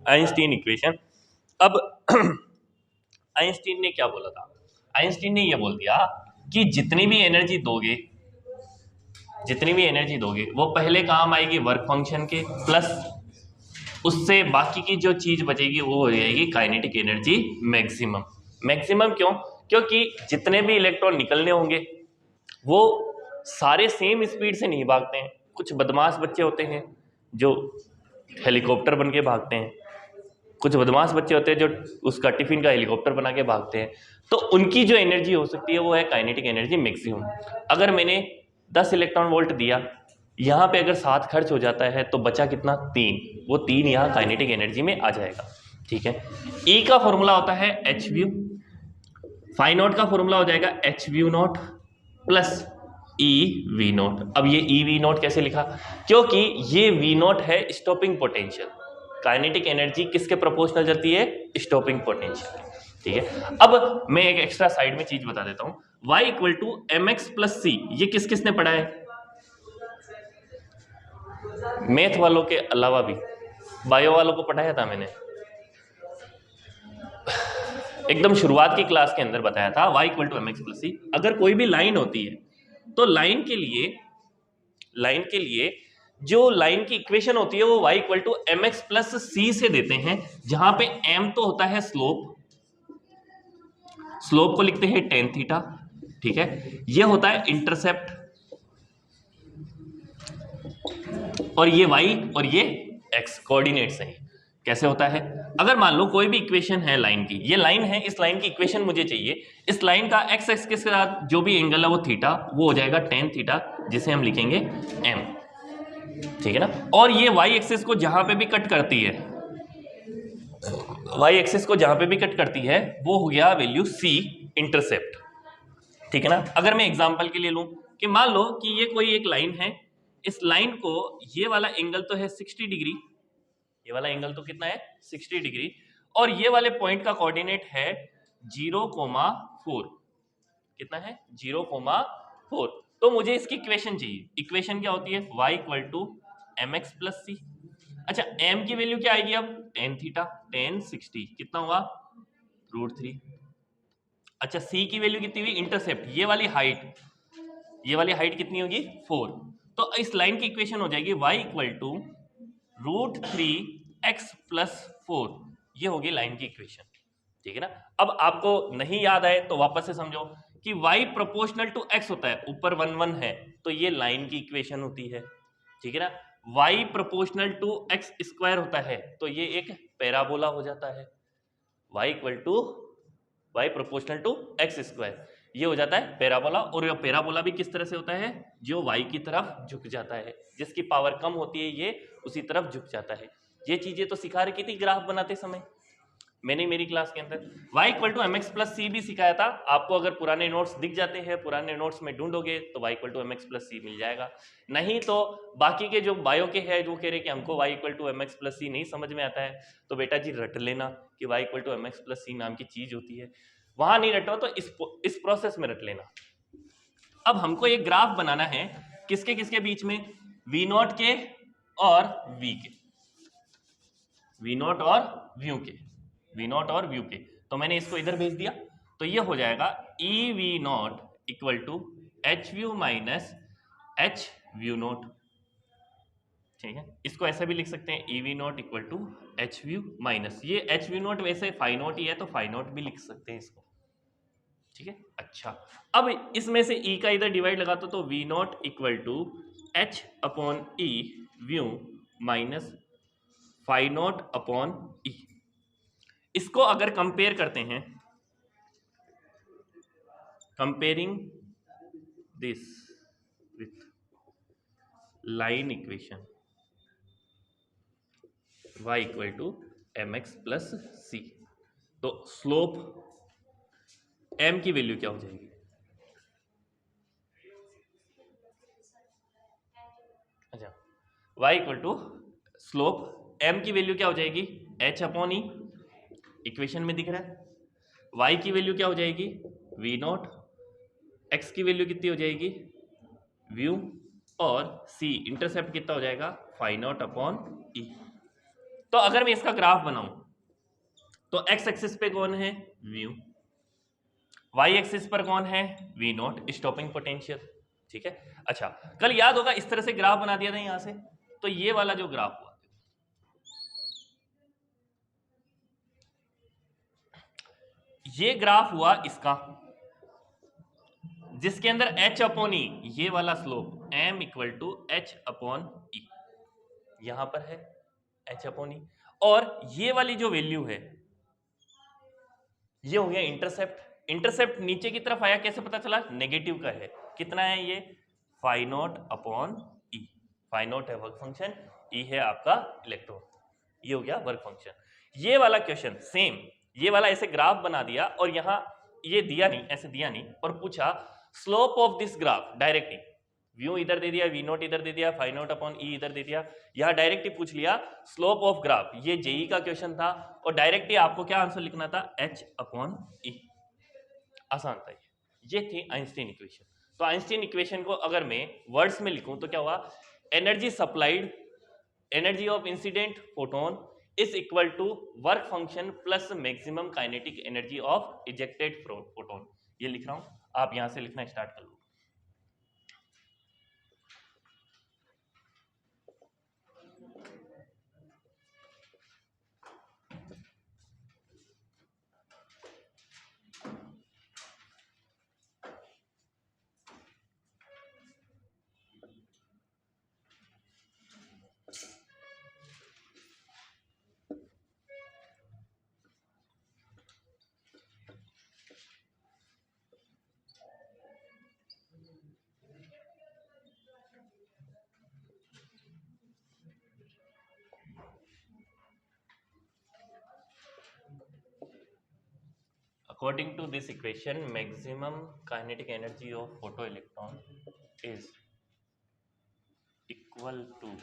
Einstein equation. अब Einstein ने क्या बोला था? आइंस्टीन ने यह बोल दिया कि जितनी भी एनर्जी दोगे वो पहले काम आएगी वर्क फंक्शन के, प्लस उससे बाकी की जो चीज बचेगी वो हो जाएगी काइनेटिक एनर्जी मैक्सिमम। मैक्सिमम क्यों? क्योंकि जितने भी इलेक्ट्रॉन निकलने होंगे वो सारे सेम स्पीड से नहीं भागते हैं। कुछ बदमाश बच्चे होते हैं जो हेलीकॉप्टर बन के भागते हैं, कुछ बदमाश बच्चे होते हैं जो उसका टिफिन का हेलीकॉप्टर बना के भागते हैं। तो उनकी जो एनर्जी हो सकती है वो है काइनेटिक एनर्जी मैक्सिमम। अगर मैंने 10 इलेक्ट्रॉन वोल्ट दिया, यहाँ पे अगर 7 खर्च हो जाता है तो बचा कितना? 3। वो 3 यहाँ काइनेटिक एनर्जी में आ जाएगा। ठीक है। ई का फॉर्मूला होता है एच व्यू, फाई नॉट का फॉर्मूला हो जाएगा H nu not plus E V not. अब ये ई वी नॉट कैसे लिखा? क्योंकि ये वी नॉट है स्टॉपिंग पोटेंशियल। काइनेटिक एनर्जी किसके प्रोपोर्शनल जाती है? Stopping potential. ठीक है। अब मैं एक एक्स्ट्रा साइड में चीज बता देता हूं, y equal to m x plus c. ये किस किसने पढ़ा है? मैथ वालों के अलावा भी बायो वालों को पढ़ाया था मैंने, एकदम शुरुआत की क्लास के अंदर बताया था y equal to m x plus c. अगर कोई भी लाइन होती है तो लाइन के लिए जो लाइन की इक्वेशन होती है वो y equal to m x plus c से देते हैं, जहां पे m तो होता है स्लोप, स्लोप को लिखते हैं टेन थीटा। ठीक है। ये होता है इंटरसेप्ट, और ये y और ये x कोऑर्डिनेट्स हैं। कैसे होता है? अगर मान लो कोई भी इक्वेशन है लाइन की, ये लाइन है, इस लाइन की इक्वेशन मुझे चाहिए, इस लाइन का x एक्सिस के साथ जो भी एंगल है वो थीटा, वो हो जाएगा टेन थीटा, जिसे हम लिखेंगे m। ठीक है ना। और ये y एक्सिस को जहां पे भी कट करती है, y एक्सिस को जहां पे भी कट करती है वो हो गया वैल्यू c इंटरसेप्ट। ठीक है ना। अगर मैं एग्जांपल के लिए लूं कि मान लो कि ये कोई एक लाइन है, इस लाइन को ये वाला एंगल तो है 60 डिग्री, ये वाला एंगल तो कितना है? 60 डिग्री, और ये वाले पॉइंट का कोऑर्डिनेट है 0,4। कितना है? 0,4। तो मुझे इसकी इक्वेशन चाहिए। इक्वेशन क्या होती है? y equal to m x plus c. अच्छा, m की वैल्यू क्या आएगी अब? टेन थीटा, टेन 60 कितना हुआ? √3। अच्छा, c की वैल्यू कितनी हुई? इंटरसेप्ट, ये वाली हाइट कितनी होगी? 4। तो इस लाइन की इक्वेशन हो जाएगी y equal to √3x plus 4। ये होगी लाइन की इक्वेशन। ठीक है ना। अब आपको नहीं याद आए तो वापस से समझो कि y प्रोपोर्शनल टू x होता है, ऊपर 1 1 है तो ये लाइन की इक्वेशन होती है। ठीक है ना। y proportional to x square होता है तो ये एक पैराबोला हो जाता है। y equal to y proportional to X square, ये हो जाता है पैराबोला। और ये पैराबोला भी किस तरह से होता है? जो y की तरफ झुक जाता है, जिसकी पावर कम होती है ये उसी तरफ झुक जाता है। ये चीजें तो सिखा रखी थी ग्राफ बनाते समय मैंने मेरी क्लास के अंदर। y equal to m x plus c भी सिखाया था आपको। अगर पुराने नोट्स दिख जाते हैं, पुराने नोट्स में ढूंढोगे तो y equal to m x plus c मिल जाएगा। नहीं तो बाकी के जो बायो के हैं जो कह रहे कि हमको y equal to m x plus c नहीं समझ में आता है, तो बेटा जी रट लेना कि y equal to m x plus c नाम की चीज होती है। वहां नहीं रटो तो इस प्रोसेस में रट लेना। अब हमको एक ग्राफ बनाना है किसके किसके बीच में? v नॉट के और v के, v नॉट और व्यू के, v नॉट और व्यू के। तो मैंने इसको इधर भेज दिया, तो ये हो जाएगा E V naught equal to H nu minus H nu naught. ठीक है। इसको ऐसा भी लिख सकते हैं E V naught equal to H nu minus, ये एच व्यू नॉट वैसे फाई नॉट ही है तो फाई नॉट भी लिख सकते हैं इसको। ठीक है। अच्छा, अब इसमें से ई का इधर डिवाइड लगा तो v naught equal to H upon e view minus phi naught upon e. इसको अगर कंपेयर करते हैं, comparing this with line equation y equal to m x plus c, तो स्लोप m की वैल्यू क्या हो जाएगी? अच्छा, y equal to slope m की वैल्यू क्या हो जाएगी? h अपॉन ई, इक्वेशन में दिख रहा है। y की वैल्यू क्या हो जाएगी? v not. x की वैल्यू कितनी हो जाएगी? व्यू, और c इंटरसेप्ट कितना हो जाएगा? फाई नॉट अपॉन ई। तो अगर मैं इसका ग्राफ बनाऊं तो एक्स एक्सिस पे कौन है, म्यू, वाई एक्सिस पर कौन है, वी नॉट, स्टॉपिंग पोटेंशियल, ठीक है। अच्छा, कल याद होगा इस तरह से ग्राफ बना दिया था यहां से, तो ये वाला जो ग्राफ हुआ, ये ग्राफ हुआ इसका, जिसके अंदर h अपॉन ई, ये वाला slope m equal to h upon e, यहां पर है h अपॉन ई, और ये वाली जो वैल्यू है ये हो गया इंटरसेप्ट। इंटरसेप्ट नीचे की तरफ आया, कैसे पता चला, नेगेटिव का है, कितना है ये, phi naught upon E, phi naught है वर्क फंक्शन, ई है आपका इलेक्ट्रॉन, ये हो गया वर्क फंक्शन। ये वाला क्वेश्चन सेम, ये वाला ऐसे ग्राफ बना दिया और यहां ये दिया नहीं, ऐसे दिया नहीं, और पूछा slope of this graph directly, view इधर दे दिया, वी नोट इधर दे दिया, फाई नोट अपॉन ई इधर दे दिया, यहां डायरेक्ट ही पूछ लिया स्लोप ऑफ ग्राफ, ये जेई का क्वेश्चन था, और डायरेक्ट ही आपको क्या आंसर लिखना था, एच अपॉन ई, आसान था ये थी आइंस्टीन इक्वेशन। तो आइंस्टीन इक्वेशन को अगर मैं वर्ड्स में लिखूं तो क्या हुआ, energy supplied, energy of incident photon is equal to work function plus maximum kinetic energy of ejected photon, ये लिख रहा हूं, आप यहां से लिखना स्टार्ट कर लो। According to this equation, maximum kinetic energy of photoelectron is equal to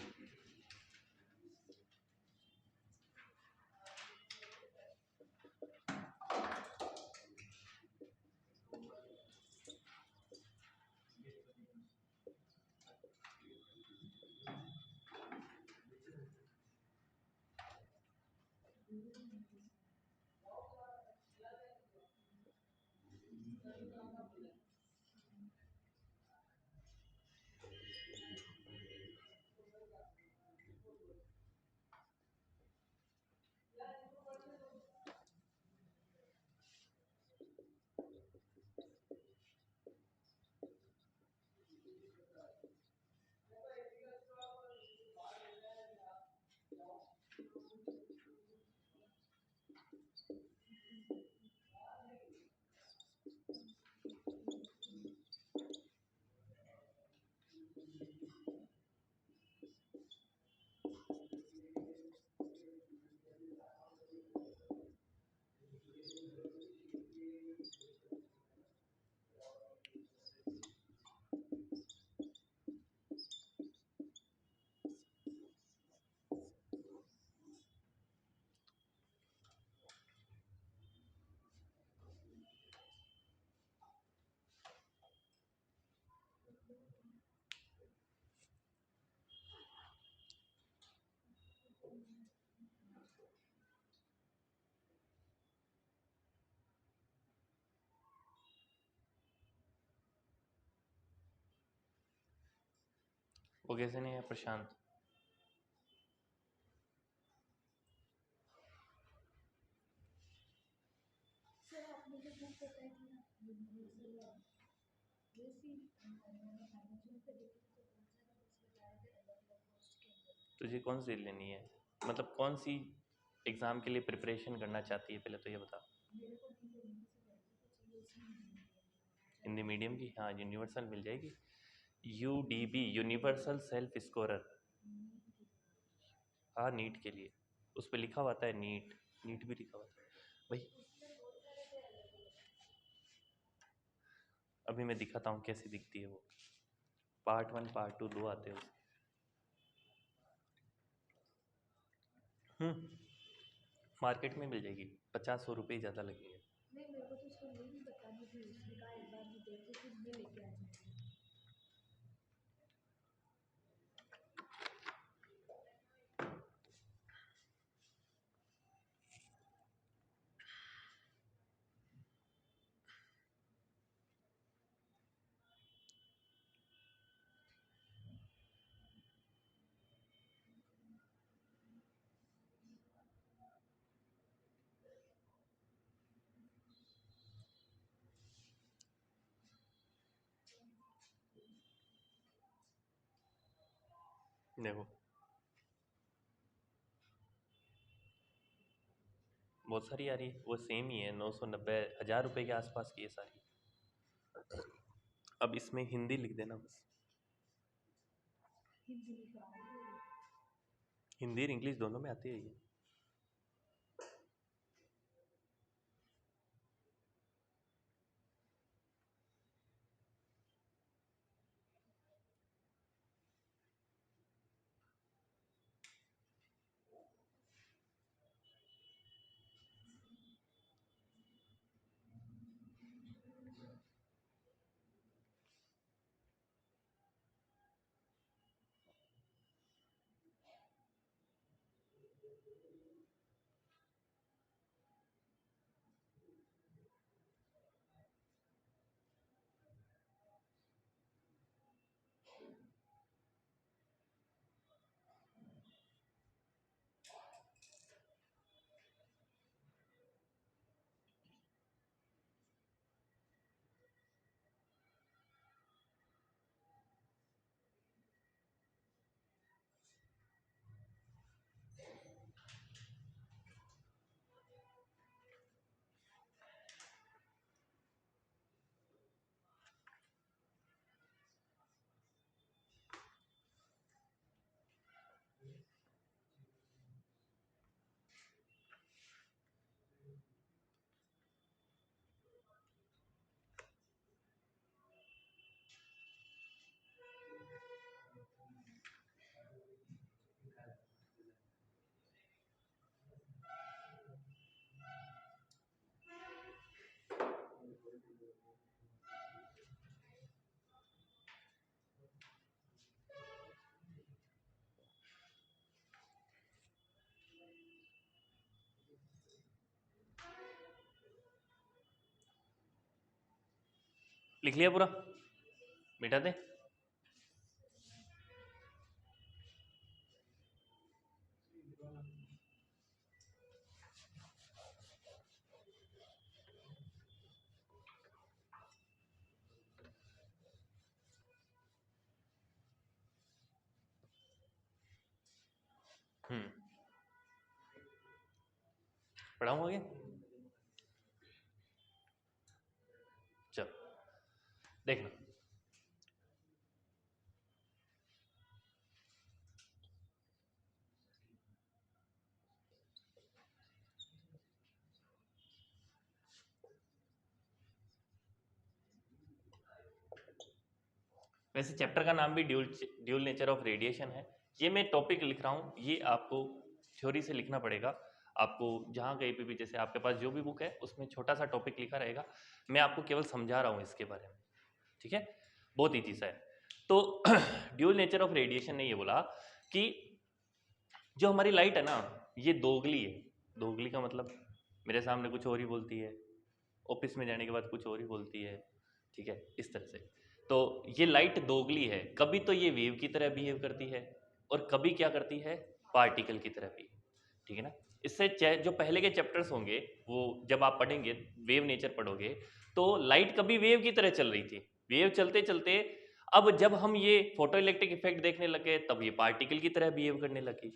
वो कैसे नहीं है प्रशांत, तुझे कौन सी लेनी है, मतलब कौन सी एग्जाम के लिए प्रिपरेशन करना चाहती है, पहले तो ये बता। हिंदी मीडियम की, हाँ यूनिवर्सल मिल जाएगी, यूडीबी यूनिवर्सल सेल्फ स्कोरर, हाँ नीट के लिए, उस पर लिखा हुआ है नीट, नीट भी लिखा हुआ है भाई, अभी मैं दिखाता हूँ कैसी दिखती है वो, पार्ट 1 पार्ट 2 दो आते हैं उसके। मार्केट में मिल जाएगी, 50-100 रुपये ही ज़्यादा लगेंगे। देखो बहुत सारी आ रही है, वो सेम ही है, 990 1000 रुपए के आसपास की है सारी। अब इसमें हिंदी लिख देना बस, हिंदी और इंग्लिश दोनों में आती है ये। लिख लिया पूरा, मिटा दे। पढ़ाऊँ आगे, चल देखना। वैसे चैप्टर का नाम भी ड्यूल नेचर ऑफ रेडिएशन है। ये मैं टॉपिक लिख रहा हूँ, ये आपको थ्योरी से लिखना पड़ेगा। आपको जहाँ कहीं पे भी, जैसे आपके पास जो भी बुक है उसमें छोटा सा टॉपिक लिखा रहेगा, मैं आपको केवल समझा रहा हूँ इसके बारे में, ठीक है, बहुत ईजी सा है। तो ड्यूल नेचर ऑफ रेडिएशन ने ये बोला कि जो हमारी लाइट है ना, ये दोगली है। दोगली का मतलब मेरे सामने कुछ और ही बोलती है, ऑफिस में जाने के बाद कुछ और ही बोलती है, ठीक है, इस तरह से। तो ये लाइट दोगली है, कभी तो ये वेव की तरह बिहेव करती है और कभी क्या करती है, पार्टिकल की तरह भी, ठीक है ना। इससे जो पहले के चैप्टर्स होंगे वो जब आप पढ़ेंगे, वेव नेचर पढ़ोगे, तो लाइट कभी वेव की तरह चल रही थी, वेव चलते चलते अब जब हम ये फोटो इलेक्ट्रिक इफेक्ट देखने लगे तब ये पार्टिकल की तरह बिहेव करने लगी।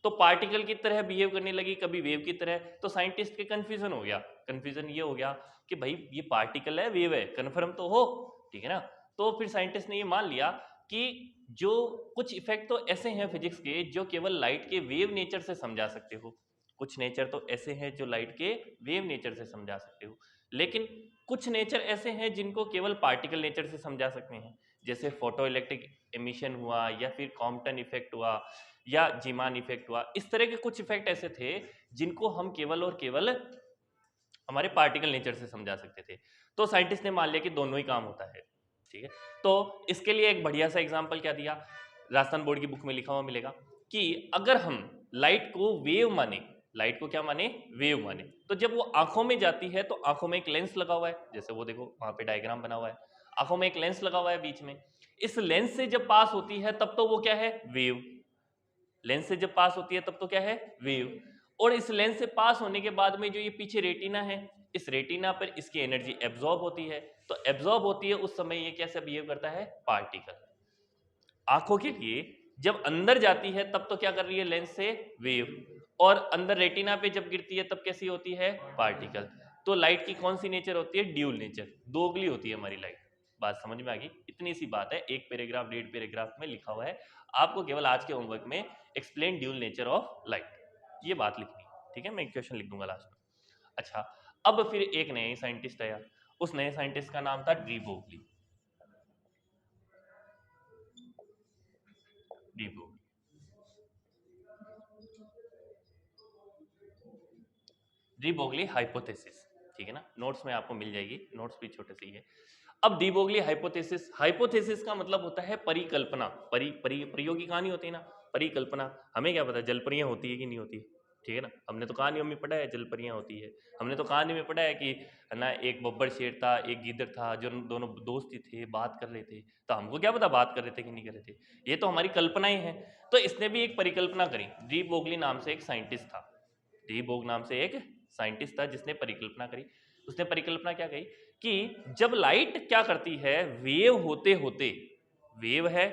तो पार्टिकल की तरह बिहेव करने लगी, कभी वेव की तरह, तो साइंटिस्ट के कंफ्यूजन हो गया। कंफ्यूजन ये हो गया कि भाई ये पार्टिकल है वेव है, कन्फर्म तो हो, ठीक है ना। तो फिर साइंटिस्ट ने ये मान लिया कि जो कुछ इफेक्ट तो ऐसे हैं फिजिक्स के जो केवल लाइट के वेव नेचर से समझा सकते हो, कुछ नेचर तो ऐसे हैं जो लाइट के वेव नेचर से समझा सकते हो, लेकिन कुछ नेचर ऐसे हैं जिनको केवल पार्टिकल नेचर से समझा सकते हैं, जैसे फोटो इलेक्ट्रिक एमिशन हुआ, या फिर कॉम्पटन इफेक्ट हुआ, या जीमान इफेक्ट हुआ। इस तरह के कुछ इफेक्ट ऐसे थे जिनको हम केवल और केवल हमारे पार्टिकल नेचर से समझा सकते थे। तो साइंटिस्ट ने मान लिया कि दोनों ही काम होता है, ठीक है। तो इसके लिए एक बढ़िया सा एग्जांपल क्या दिया, राजस्थान बोर्ड की बुक में लिखा हुआ मिलेगा कि अगर हम लाइट को वेव माने, लाइट को क्या माने, वेव माने, तो जब वो आंखों में जाती है तो आंखों में एक लेंस लगा हुआ है, जैसे वो देखो वहां पे डायग्राम बना हुआ है, आंखों में एक लेंस लगा हुआ है बीच में। इस लेंस से जब पास होती है तब तो वो क्या है, वेव। लेंस से जब पास होती है तब तो क्या है, वेव। और इस लेंस से पास होने के बाद में जो ये पीछे रेटिना है, इस रेटिना पर इसकी एनर्जी एब्जॉर्ब होती है, तो एब्जॉर्ब होती है उस समय ये कैसे बिहेव करता है, पार्टिकल। आंखों के लिए जब अंदर जाती है तब तो क्या कर रही है, लेंस से वेव, और अंदर रेटिना पे जब गिरती है तब कैसी होती है, पार्टिकल। तो लाइट की कौन सी नेचर होती है, ड्यूल नेचर, दोगली होती है हमारी लाइट। बात समझ में आ गई? इतनी सी बात है, एक पैराग्राफ 1.5 पैराग्राफ में लिखा हुआ है, आपको केवल आज के होमवर्क में explain dual nature of light, ये बात लिखनी है, ठीक है? मैं क्वेश्चन लिख दूंगा लास्ट में। अच्छा, अब फिर एक नए साइंटिस्ट आया, उस नए साइंटिस्ट का नाम था de Broglie. De Broglie, de Broglie hypothesis, ठीक है ना? नोट्स में आपको मिल जाएगी, नोट्स भी छोटे से ही है। अब डी ब्रोगली हाइपोथेसिस, हाइपोथेसिस का मतलब होता है परिकल्पना, प्रयोगी कहानी होती है ना, परिकल्पना। हमें क्या पता जलपरियां होती है कि नहीं होती है, ठीक है ना? हमने तो कहानियों में पढ़ा है जलपरियां होती है, हमने तो कहानी में पढ़ा है कि है ना, एक बब्बर शेर था, एक गीदड़ था, जो दोनों दोस्त ही थे, बात कर रहे थे। तो हमको क्या पता बात कर रहे थे कि नहीं कर रहे थे, ये तो हमारी कल्पनाएं हैं। तो इसने भी एक परिकल्पना करी, डी ब्रोगली नाम से एक साइंटिस्ट था, डी ब्रोग नाम से एक साइंटिस्ट था जिसने परिकल्पना करी। उसने परिकल्पना क्या कही कि जब लाइट क्या करती है, वेव होते होते, वेव है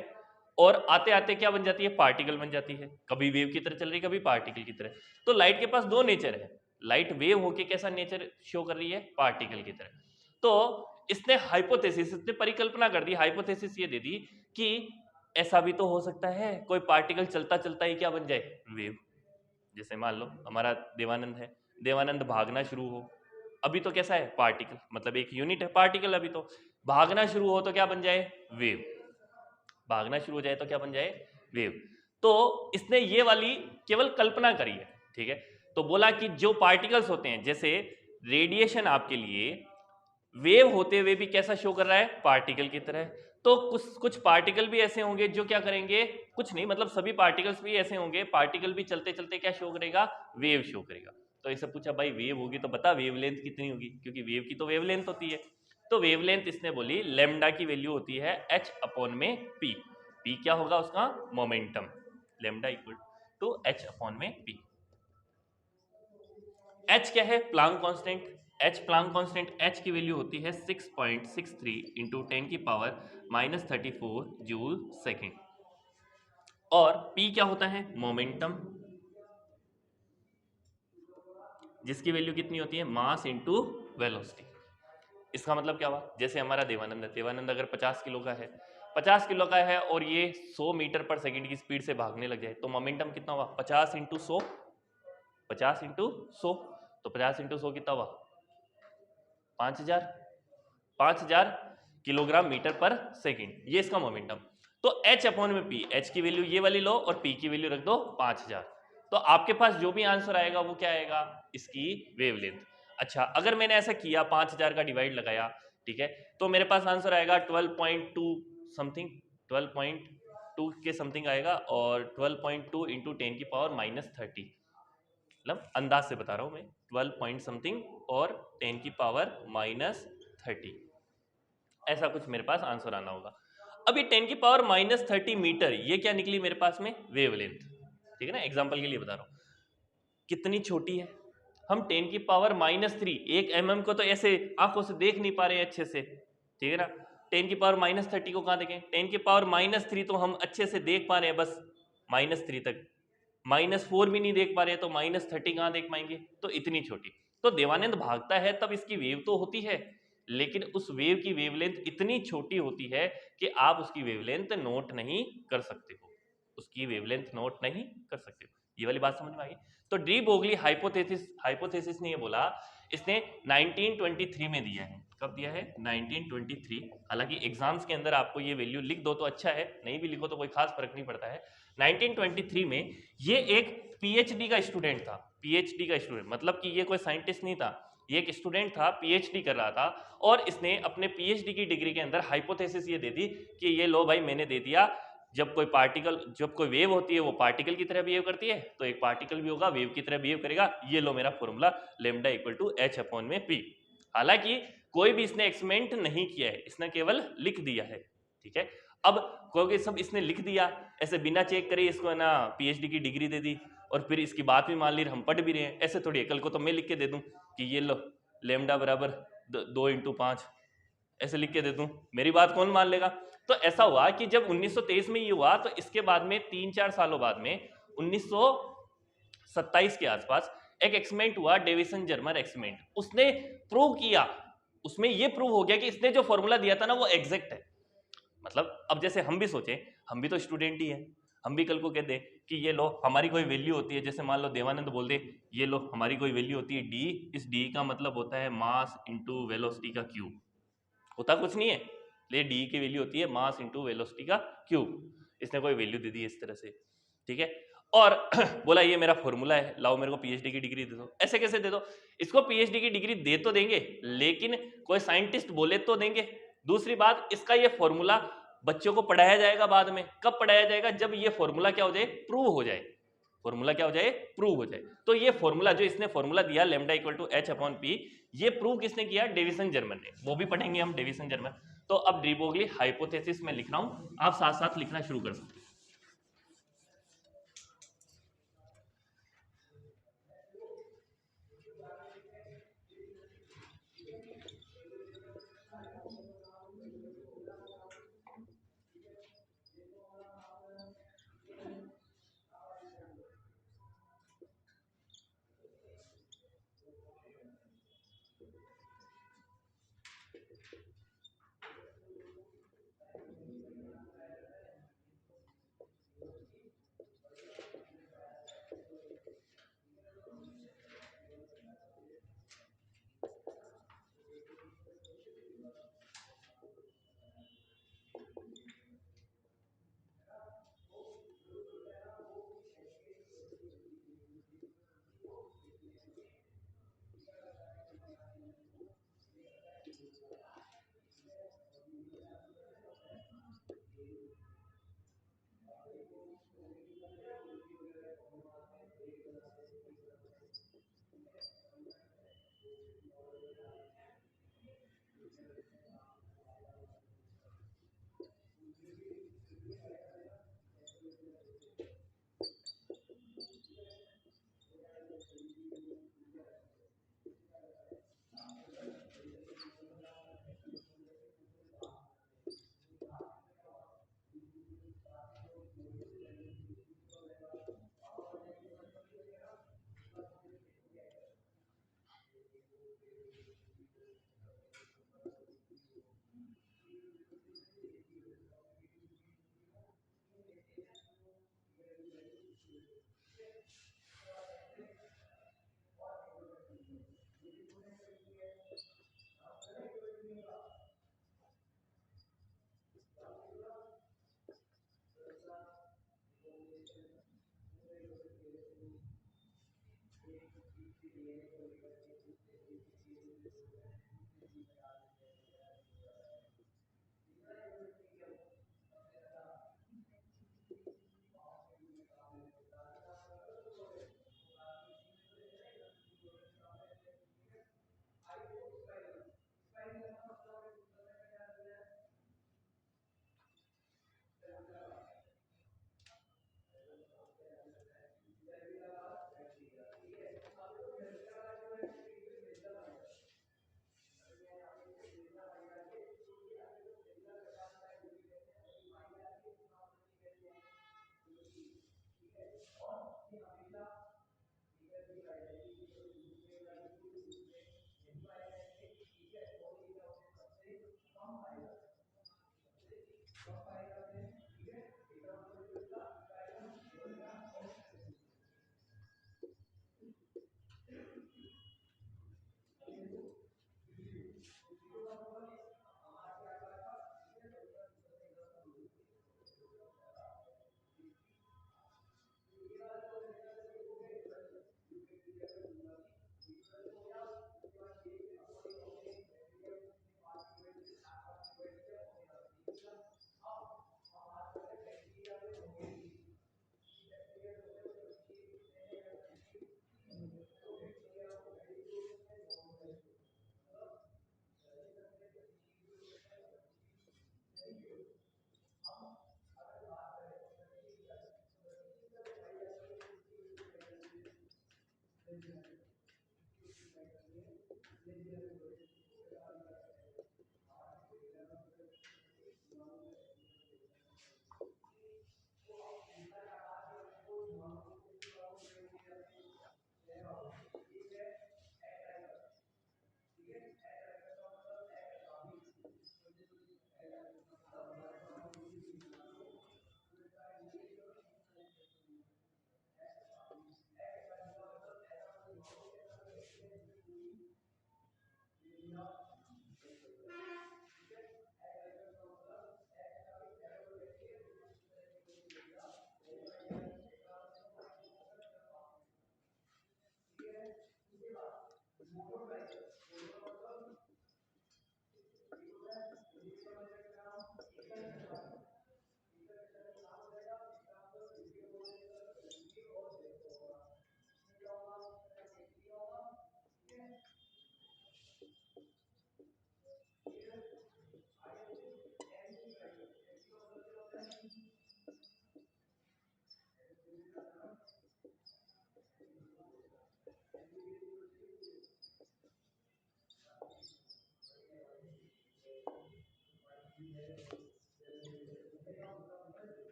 और आते आते क्या बन जाती है, पार्टिकल बन जाती है, कभी वेव की तरह चल रही है, कभी पार्टिकल की तरह। तो लाइट के पास दो नेचर है, लाइट वेव होके कैसा नेचर शो कर रही है, पार्टिकल की तरह। तो इसने हाइपोथेसिस, इसने परिकल्पना कर दी, हाइपोथेसिस ये दे दी कि ऐसा भी तो हो सकता है कोई पार्टिकल चलता चलता ही क्या बन जाए, वेव। जैसे मान लो हमारा देवानंद है, देवानंद भागना शुरू हो, अभी तो कैसा है, पार्टिकल, मतलब एक यूनिट है पार्टिकल, अभी तो भागना शुरू हो तो क्या बन जाए, वेव। भागना शुरू हो जाए तो क्या बन जाए, वेव। तो इसने ये वाली केवल कल्पना करी है, ठीक है? तो बोला कि जो पार्टिकल्स होते हैं, जैसे रेडिएशन आपके लिए वेव होते हुए भी कैसा शो कर रहा है, पार्टिकल की तरह। तो कुछ कुछ पार्टिकल भी ऐसे होंगे जो क्या करेंगे, कुछ नहीं, मतलब सभी पार्टिकल्स भी ऐसे होंगे, पार्टिकल भी चलते चलते क्या शो करेगा, वेव शो करेगा। तो इसे पूछा भाई वेव होगी तो बता वेवलेंथ कितनी होगी, क्योंकि वेव की तो वेवलेंथ होती है। तो वेवलेंथ इसने बोली लेमडा की वैल्यू होती है h अपॉन में p। p क्या होगा उसका, momentum, lambda equal to h upon में p। h क्या है, Planck constant, h Planck constant, h की वैल्यू होती है 6.63 इंटू 10 की पावर -34 जूल सेकेंड। और p क्या होता है, मोमेंटम, जिसकी वैल्यू कितनी होती है, मास इंटू वेलोसिटी। इसका मतलब क्या हुआ, जैसे हमारा देवानंद है, देवानंद अगर 50 किलो का है, 50 किलो का है और ये 100 मीटर पर सेकंड की स्पीड से भागने लग जाए, तो मोमेंटम कितना हुआ, 50 इंटू 100, 50 इंटू 100, तो 50 इंटू 100 कितना हुआ, 5000, 5000 किलोग्राम मीटर पर सेकंड, ये इसका मोमेंटम। तो h अपॉन में p, h की वैल्यू ये वाली लो और p की वैल्यू रख दो 5000। तो आपके पास जो भी आंसर आएगा वो क्या आएगा, इसकी वेवलेंथ। अच्छा, अगर मैंने ऐसा किया 5000 का डिवाइड लगाया, ठीक है, तो मेरे पास आंसर आएगा 12.2 समथिंग, 12.2 के समथिंग आएगा, और 12.2 इंटू 10 की पावर -30, मतलब अंदाज से बता रहा हूं मैं, 12 पॉइंट समथिंग और 10 की पावर -30, ऐसा कुछ मेरे पास आंसर आना होगा। अभी 10 की पावर -30 मीटर, ये क्या निकली मेरे पास में, वेवलेंथ, ठीक है ना? एग्जांपल के लिए बता रहा हूं, कितनी छोटी है, हम 10 की पावर -3, 1 mm को तो ऐसे आंखों से देख नहीं पा रहे हैं अच्छे से, ठीक है ना? 10 की पावर -30 को कहां देखें, 10 की पावर -3 तो हम अच्छे से देख पा रहे हैं बस -3 तक, -4 भी नहीं देख पा रहे हैं, तो -30 कहां देख पाएंगे, तो इतनी छोटी। तो देवानंद भागता है तब इसकी वेव तो होती है, लेकिन उस वेव की वेवलेंथ इतनी छोटी होती है कि आप उसकी वेवलेंथ नोट नहीं कर सकते हो, उसकी वेवलेंथ नोट नहीं कर सकते हो। ये वाली बात समझ में आ गई? तो डी ब्रोगली हाइपोथेसिस, हाइपोथेसिस ने ये बोला, इसने 1923 में दिया है। कब दिया है, 1923। हालांकि एग्जाम्स के अंदर आपको ये वैल्यू लिख दो तो अच्छा है, नहीं भी लिखो तो कोई खास फर्क नहीं पड़ता है। 1923 में ये एक पीएचडी का स्टूडेंट था, पीएचडी का स्टूडेंट, मतलब कि ये कोई साइंटिस्ट नहीं था, ये एक स्टूडेंट था, पीएचडी कर रहा था, और इसने अपने पीएचडी की डिग्री के अंदर हाइपोथेसिस ये दे दी कि ये लो भाई मैंने दे दिया, जब कोई पार्टिकल, जब कोई वेव होती है वो पार्टिकल की तरह बिहेव करती है, तो एक पार्टिकल भी होगा वेव की तरह बिहेव करेगा, ये लो मेरा formula, lambda equal to h upon में p। हालांकि कोई भी इसने एक्सपेरिमेंट नहीं किया है, इसने केवल लिख दिया है, ठीक है? अब क्योंकि सब इसने लिख दिया, ऐसे बिना चेक करे इसको है ना पीएचडी की डिग्री दे दी, और फिर इसकी बात भी मान ली, हम पढ़ भी रहे हैं, ऐसे थोड़ी है, कल को तो मैं लिख के दे दूं कि ये लो लेमडा बराबर 2 इंटू 5, ऐसे लिख के दे दूं, मेरी बात कौन मान लेगा? तो ऐसा हुआ कि जब 1923 में ये हुआ तो इसके बाद में 3-4 सालों बाद में 1927 के आसपास एक एक्सपेरिमेंट हुआ, डेविसन जर्मर एक्सपेरिमेंट। उसने प्रूव किया, उसमें ये प्रूव हो गया कि इसने जो फॉर्मूला दिया था ना वो एग्जैक्ट है। मतलब अब जैसे हम भी सोचें, हम भी तो स्टूडेंट ही हैं, हम भी कल को कहते कि ये लो हमारी कोई वैल्यू होती है, जैसे मान लो देवानंद बोल दे ये लो हमारी कोई वैल्यू होती है डी, इस डी का मतलब होता है मास इंटू वेलोसिटी का क्यूब, होता कुछ नहीं है, ले डी की वैल्यू होती है मास इंटू वेलोसिटी का क्यूब। इसने कोई वैल्यू दे दी इस तरह से, ठीक है, और बोला ये मेरा फॉर्मूला है, लाओ मेरे को पीएचडी की डिग्री दे दो। ऐसे कैसे दे दो? इसको पीएचडी की डिग्री दे तो देंगे, लेकिन कोई साइंटिस्ट बोले तो देंगे। दूसरी बात, इसका ये फॉर्मूला बच्चों को पढ़ाया जाएगा बाद में। कब पढ़ाया जाएगा? जब ये फॉर्मूला क्या हो जाए, प्रूव हो जाए। फॉर्मूला क्या हो जाए, प्रूव हो जाए। तो ये फॉर्मूला जो इसने फॉर्मूला दिया lambda equal to H upon P, ये प्रूव किसने किया? डेविसन जर्मर ने। वो भी पढ़ेंगे हम डेविसन जर्मर। तो अब डी ब्रोगली हाइपोथेसिस में लिख रहा हूं, आप साथ साथ लिखना शुरू कर सकते हैं।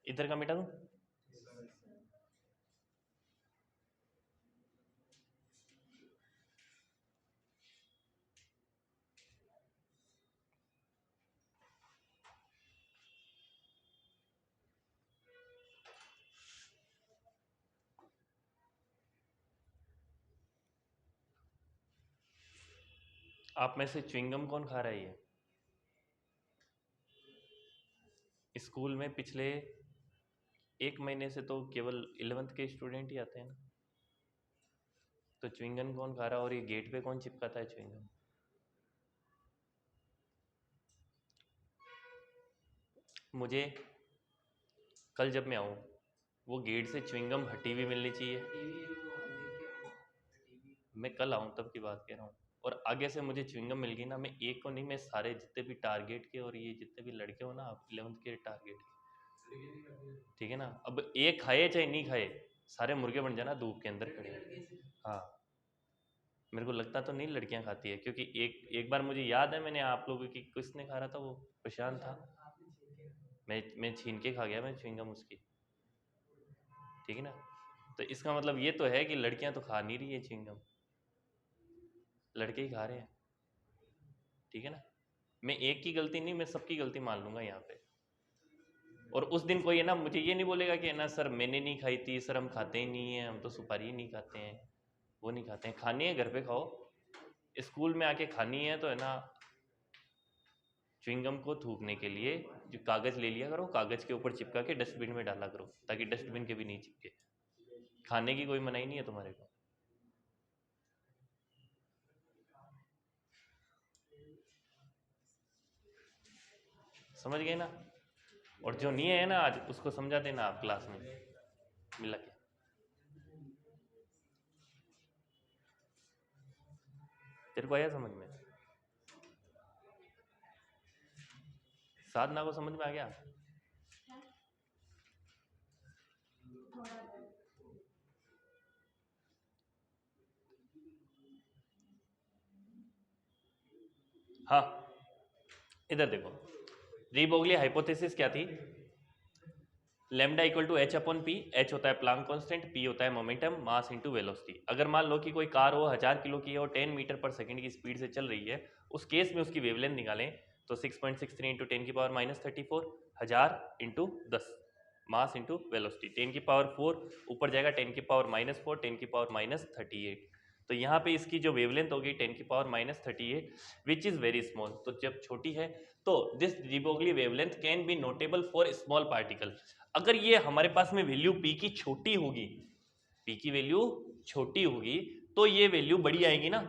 इधर का मिटा दूं? आप में से च्युइंगम कौन खा रहा है ये? स्कूल में पिछले 1 महीने से तो केवल 11th के स्टूडेंट ही आते हैं ना। तो च्युइंगम कौन खा रहा है और ये गेट पे कौन चिपकाता है च्युइंगम? मुझे कल जब मैं आऊँ वो गेट से च्युइंगम हटी हुई मिलनी चाहिए। मैं कल आऊँ तब की बात कह रहा हूँ। और आगे से मुझे च्युइंगम मिल गई ना, मैं एक को नहीं, मैं सारे जितने भी टारगेट के और ये जितने भी लड़के हो ना आप 11th के टारगेट के, ठीक है ना, अब एक खाए चाहे नहीं खाए सारे मुर्गे बन जाना धूप के अंदर खड़े। हाँ, मेरे को लगता तो नहीं लड़कियां खाती है, क्योंकि एक बार मुझे याद है मैंने आप लोगों की, किसने खा रहा था वो, प्रशांत था, मैं छीन के खा गया मैं च्युइंगम उसकी, ठीक है ना। तो इसका मतलब ये तो है कि लड़कियां तो खा नहीं रही है च्युइंगम, लड़के ही खा रहे हैं, ठीक है ना। मैं एक की गलती नहीं, मैं सबकी गलती मान लूंगा यहाँ पे। और उस दिन कोई है ना मुझे ये नहीं बोलेगा कि है ना सर मैंने नहीं खाई थी, सर हम खाते ही नहीं है, हम तो सुपारी ही नहीं खाते हैं, वो नहीं खाते हैं, खानी है घर पे खाओ, स्कूल में आके खानी है तो है ना, च्युइंगम को थूकने के लिए जो कागज़ ले लिया करो, कागज़ के ऊपर चिपका के डस्टबिन में डाला करो, ताकि डस्टबिन के भी नहीं चिपके। खाने की कोई मनाही नहीं है तुम्हारे को। समझ गए ना। और जो नहीं है ना आज उसको समझा देना आप क्लास में मिला के। तेरे को आया समझ में? साधना को समझ में आ गया? हाँ, इधर देखो, रीबोगली हाइपोथेसिस क्या थी? Lambda equal to H upon P, H होता है प्लांक कांस्टेंट, पी होता है मोमेंटम, मास इनटू वेलोसिटी। अगर मान लो कि कोई कार हो 1000 किलो की है और 10 मीटर पर सेकंड की स्पीड से चल रही है, उस केस में उसकी वेवलेंथ निकालें तो 6.63 इंटू 10 की power minus 34, 1000 into 10, mass into velocity, 10 की पावर 4 ऊपर जाएगा 10 की पावर माइनस 4, 10 की पावर माइनस 38। तो यहाँ पे इसकी जो वेवलेंथ होगी 10 की power minus 38, which is very small. तो जब छोटी है तो this D Broglie wavelength can be notable for small particle. अगर ये हमारे पास में वैल्यू पी की छोटी होगी, पी की वैल्यू छोटी होगी तो ये वैल्यू बड़ी आएगी ना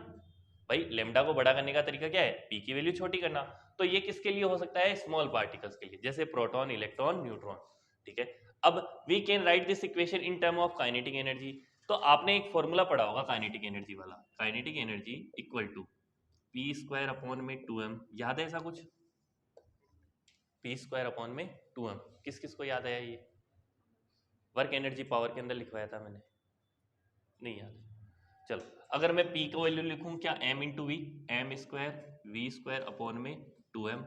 भाई। लेमडा को बड़ा करने का तरीका क्या है? पी की वैल्यू छोटी करना। तो ये किसके लिए हो सकता है? स्मॉल पार्टिकल्स के लिए, जैसे प्रोटॉन, इलेक्ट्रॉन, न्यूट्रॉन, ठीक है। अब we can write this equation in term of kinetic energy. तो आपने एक फॉर्मूला पढ़ा होगा काइनेटिक एनर्जी वाला, kinetic energy equal to P square upon में 2m, याद है ऐसा कुछ? पी स्क्वायर अपॉन में 2m, किस किस को याद है ये? वर्क एनर्जी पावर के अंदर लिखवाया था मैंने, नहीं याद? चलो, अगर मैं P को वैल्यू लिखूं क्या, m into V, M square V square upon में 2m,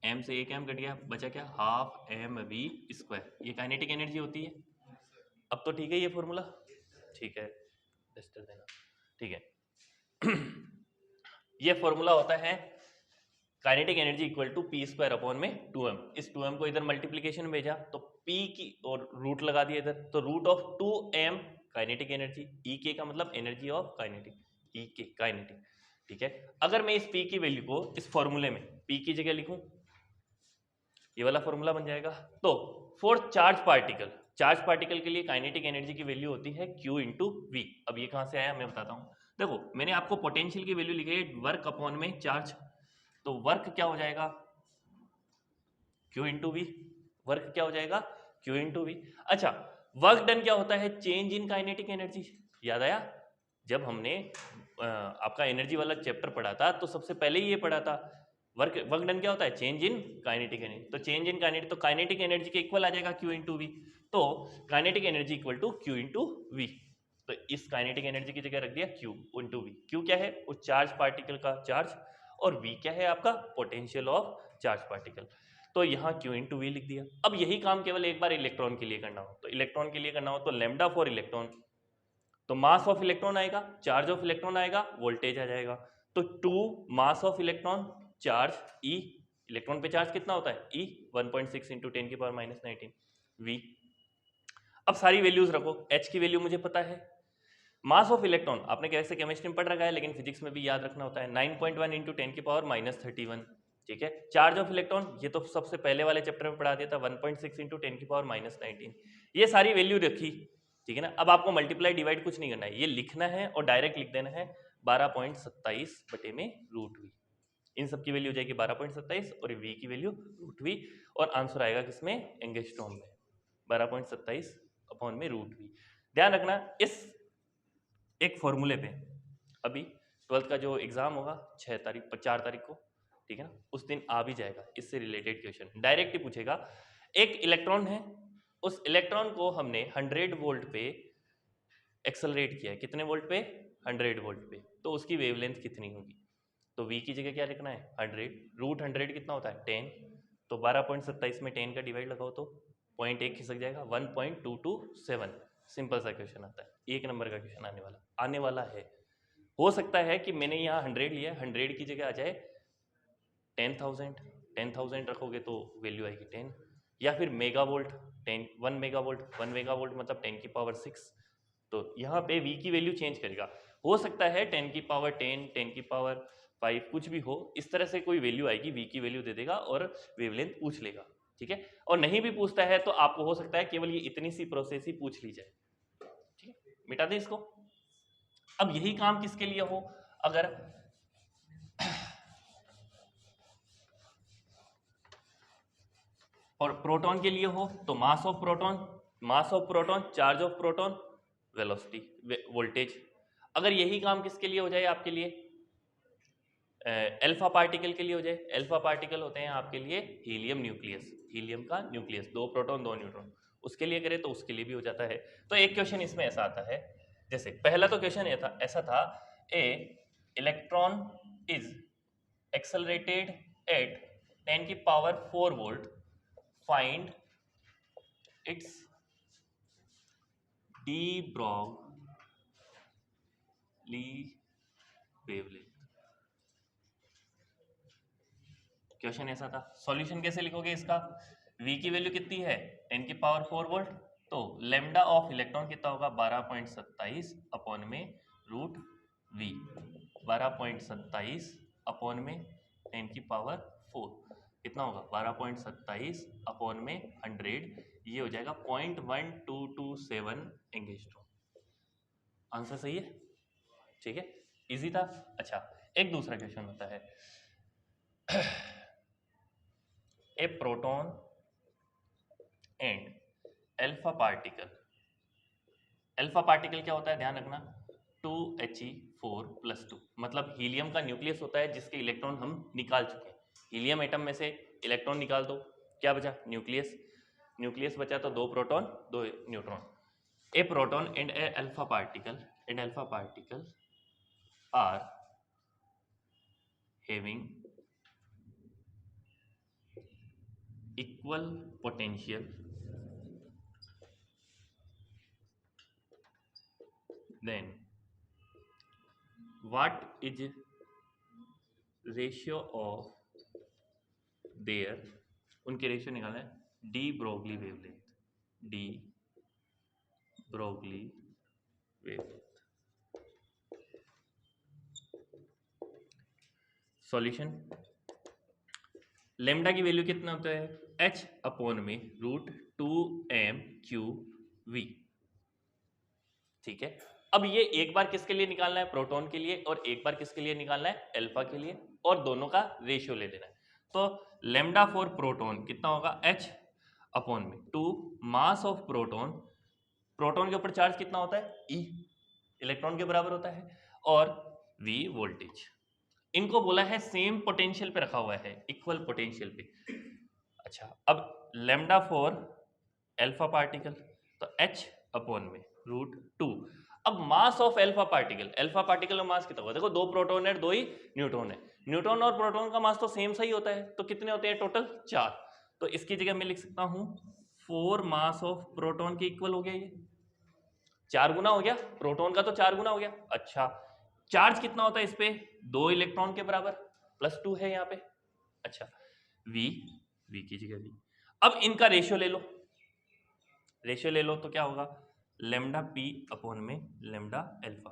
m से एक m कट गया, बचा क्या, हाफ एम वी स्क्वायर, ये काइनेटिक एनर्जी होती है। अब तो ठीक है ये फॉर्मूला, ठीक है, डस्टर देना, ठीक है। ये फॉर्मूला होता है kinetic energy equal to P square upon में 2m। इस 2m को इधर मल्टीप्लीकेशन में भेजा तो p की और रूट लगा दिया इधर, तो root of 2m kinetic energy, e के का मतलब एनर्जी ऑफ काइनेटिक, ई के काइनेटिक, ठीक है। अगर मैं इस p की वैल्यू को इस फॉर्मूले में p की जगह लिखूं, ये वाला फॉर्मूला बन जाएगा। तो for charge particle, charge particle के लिए काइनेटिक एनर्जी की वैल्यू होती है q इंटू वी। अब ये कहां से आया मैं बताता हूं। देखो मैंने आपको पोटेंशियल की वैल्यू लिखी है वर्क अपॉन में चार्ज, तो वर्क क्या हो जाएगा, Q इंटू वी, वर्क क्या हो जाएगा, Q इंटू वी। अच्छा, वर्क डन क्या होता है, चेंज इन काइनेटिक एनर्जी, याद आया? जब हमने आपका एनर्जी वाला चैप्टर पढ़ा था तो सबसे पहले ही ये पढ़ा था, वर्क वर्क डन क्या होता है, चेंज इन काइनेटिक एनर्जी। तो चेंज इन काइनेटिक, तो काइनेटिक एनर्जी के इक्वल आ जाएगा Q इंटू वी। तो kinetic energy equal to Q into V. तो इस काइनेटिक एनर्जी की जगह रख दिया Q इंटू वी। Q क्या है, उस चार्ज पार्टिकल का चार्ज, और V क्या है आपका पोटेंशियल ऑफ चार्ज पार्टिकल। तो यहाँ Q इंटू वी लिख दिया। अब यही काम केवल एक बार इलेक्ट्रॉन के लिए करना हो, तो इलेक्ट्रॉन के लिए करना हो तो लैम्डा फॉर इलेक्ट्रॉन, तो मास ऑफ इलेक्ट्रॉन आएगा, चार्ज ऑफ इलेक्ट्रॉन आएगा, वोल्टेज आ जाएगा। तो 2 mass of electron, charge E, electron पे चार्ज कितना होता है E, 1.6 इंटू 10 की पावर माइनस 19 V। अब सारी वैल्यूज रखो, H की वैल्यू मुझे पता है, मास ऑफ इलेक्ट्रॉन आपने कैसे केमिस्ट्री में पढ़ रखा है लेकिन फिजिक्स में भी याद रखना होता है, 9.1 इंटू 10 की पावर माइनस 31, ठीक है। चार्ज ऑफ इलेक्ट्रॉन ये तो सबसे पहले वाले चैप्टर में पढ़ा दिया था, 1.6 इंटू 10 की पावर माइनस 19। ये सारी वैल्यू रखी, ठीक है ना। अब आपको मल्टीप्लाई डिवाइड कुछ नहीं करना है, ये लिखना है और डायरेक्ट लिख देना है 12.27 बटे में रूट वी। इन सब की वैल्यू हो जाएगी 12.27 और वी की वैल्यू रूट वी, और आंसर आएगा किसमें, एंगस्ट्रॉम में, 12.27 अपॉन में रूट वी। ध्यान रखना इस एक फॉर्मूले पे अभी 12th का जो एग्जाम होगा 4 तारीख को, ठीक है ना, उस दिन आ भी जाएगा इससे रिलेटेड क्वेश्चन, डायरेक्ट ही पूछेगा। एक इलेक्ट्रॉन है, उस इलेक्ट्रॉन को हमने 100 वोल्ट पे एक्सेलरेट किया है, कितने वोल्ट पे, 100 वोल्ट पे, तो उसकी वेवलेंथ कितनी होगी। तो v की जगह क्या लिखना है 100, रूट 100 कितना होता है 10, तो 12.27 में 10 का डिवाइड लगाओ तो 0.1 खिसक जाएगा, 1.227। सिंपल सा क्वेश्चन आता है, 1 नंबर का क्वेश्चन आने वाला है। हो सकता है कि मैंने यहाँ 100 लिया, 100 की जगह आ जाए 10,000 रखोगे तो वैल्यू आएगी 10, या फिर मेगावोल्ट 1 मेगावोल्ट मतलब 10 की पावर 6, तो यहाँ पे v की वैल्यू चेंज करेगा। हो सकता है 10 की पावर 10, 10 की पावर 5 कुछ भी हो, इस तरह से कोई वैल्यू आएगी, v की वैल्यू दे देगा और वेवलेंथ पूछ लेगा, ठीक है। और नहीं भी पूछता है तो आपको हो सकता है केवल ये इतनी सी प्रोसेस ही पूछ ली जाए, ठीक है, मिटा दें इसको। अब यही काम किसके लिए हो, अगर और प्रोटॉन के लिए हो तो mass of proton, charge of proton, velocity, voltage. अगर यही काम किसके लिए हो जाए आपके लिए, अल्फा पार्टिकल के लिए हो जाए। अल्फा पार्टिकल होते हैं आपके लिए हीलियम न्यूक्लियस, हीलियम का न्यूक्लियस, 2 प्रोटॉन 2 न्यूट्रॉन, उसके लिए करें तो उसके लिए भी हो जाता है। तो एक क्वेश्चन इसमें ऐसा आता है, जैसे पहला तो क्वेश्चन ऐसा था, ए इलेक्ट्रॉन इज एक्सेलरेटेड एट 10 की power 4 volt, find its de Broglie wavelength. Question ऐसा था, सॉल्यूशन कैसे लिखोगे इसका, v की वैल्यू कितनी है 10 की पावर 4 वोल्ट, तो लेमडा ऑफ इलेक्ट्रॉन कितना होगा 12.27 अपॉन में रूट v, 12.27 अपॉन में 10 की पावर 4 कितना होगा 12.27 अपॉन में 100, ये हो जाएगा 0.1227 एंगस्ट्रॉम। आंसर सही है, ठीक है, इजी था। अच्छा, एक दूसरा क्वेश्चन होता है, a proton and alpha particle. Alpha particle क्या होता है, ध्यान रखना, 2He4+2, मतलब हीलियम का न्यूक्लियस होता है जिसके इलेक्ट्रॉन हम निकाल चुके हैं। हीलियम एटम में से इलेक्ट्रॉन निकाल दो, क्या बचा, न्यूक्लियस बचा, तो 2 proton 2 neutron. A proton and a alpha particle are having equal potential, then what is ratio of their, उनके रेशियो निकालना है, de Broglie wavelength. Solution, lambda की वैल्यू कितना होता है h अपॉन में रूट 2m3v, ठीक है। अब ये एक बार किसके लिए निकालना है, प्रोटॉन के लिए, और एक बार किसके लिए निकालना है, अल्फा के लिए, और दोनों का रेशियो ले लेना है। तो लेमडा फॉर प्रोटॉन कितना होगा h अपॉन में 2 मास ऑफ प्रोटॉन के ऊपर चार्ज कितना होता है e, इलेक्ट्रॉन के बराबर होता है, और v वोल्टेज। इनको बोला है सेम पोटेंशियल पे रखा हुआ है, इक्वल पोटेंशियल पे। अच्छा, अब लेमडा फॉर अल्फा पार्टिकल, तो h अपॉन में रूट 2। अब मास ऑफ अल्फा पार्टिकल का मास कितना होगा, देखो 2 प्रोटॉन है 2 ही न्यूट्रॉन है, न्यूट्रॉन और प्रोटॉन का मास तो सेम सा ही होता है, तो कितने होते हैं टोटल 4, तो इसकी जगह मैं लिख सकता हूं 4 मास ऑफ प्रोटॉन के इक्वल हो गया, ये 4 गुना हो गया, प्रोटॉन का तो 4 गुना हो गया। अच्छा, चार्ज कितना होता है इस पे, 2 इलेक्ट्रॉन के बराबर, +2 है यहाँ पे। अच्छा, v की जगह v। अब इनका रेशियो ले लो तो क्या होगा, लेमडा p अपॉन में लेमडा अल्फा।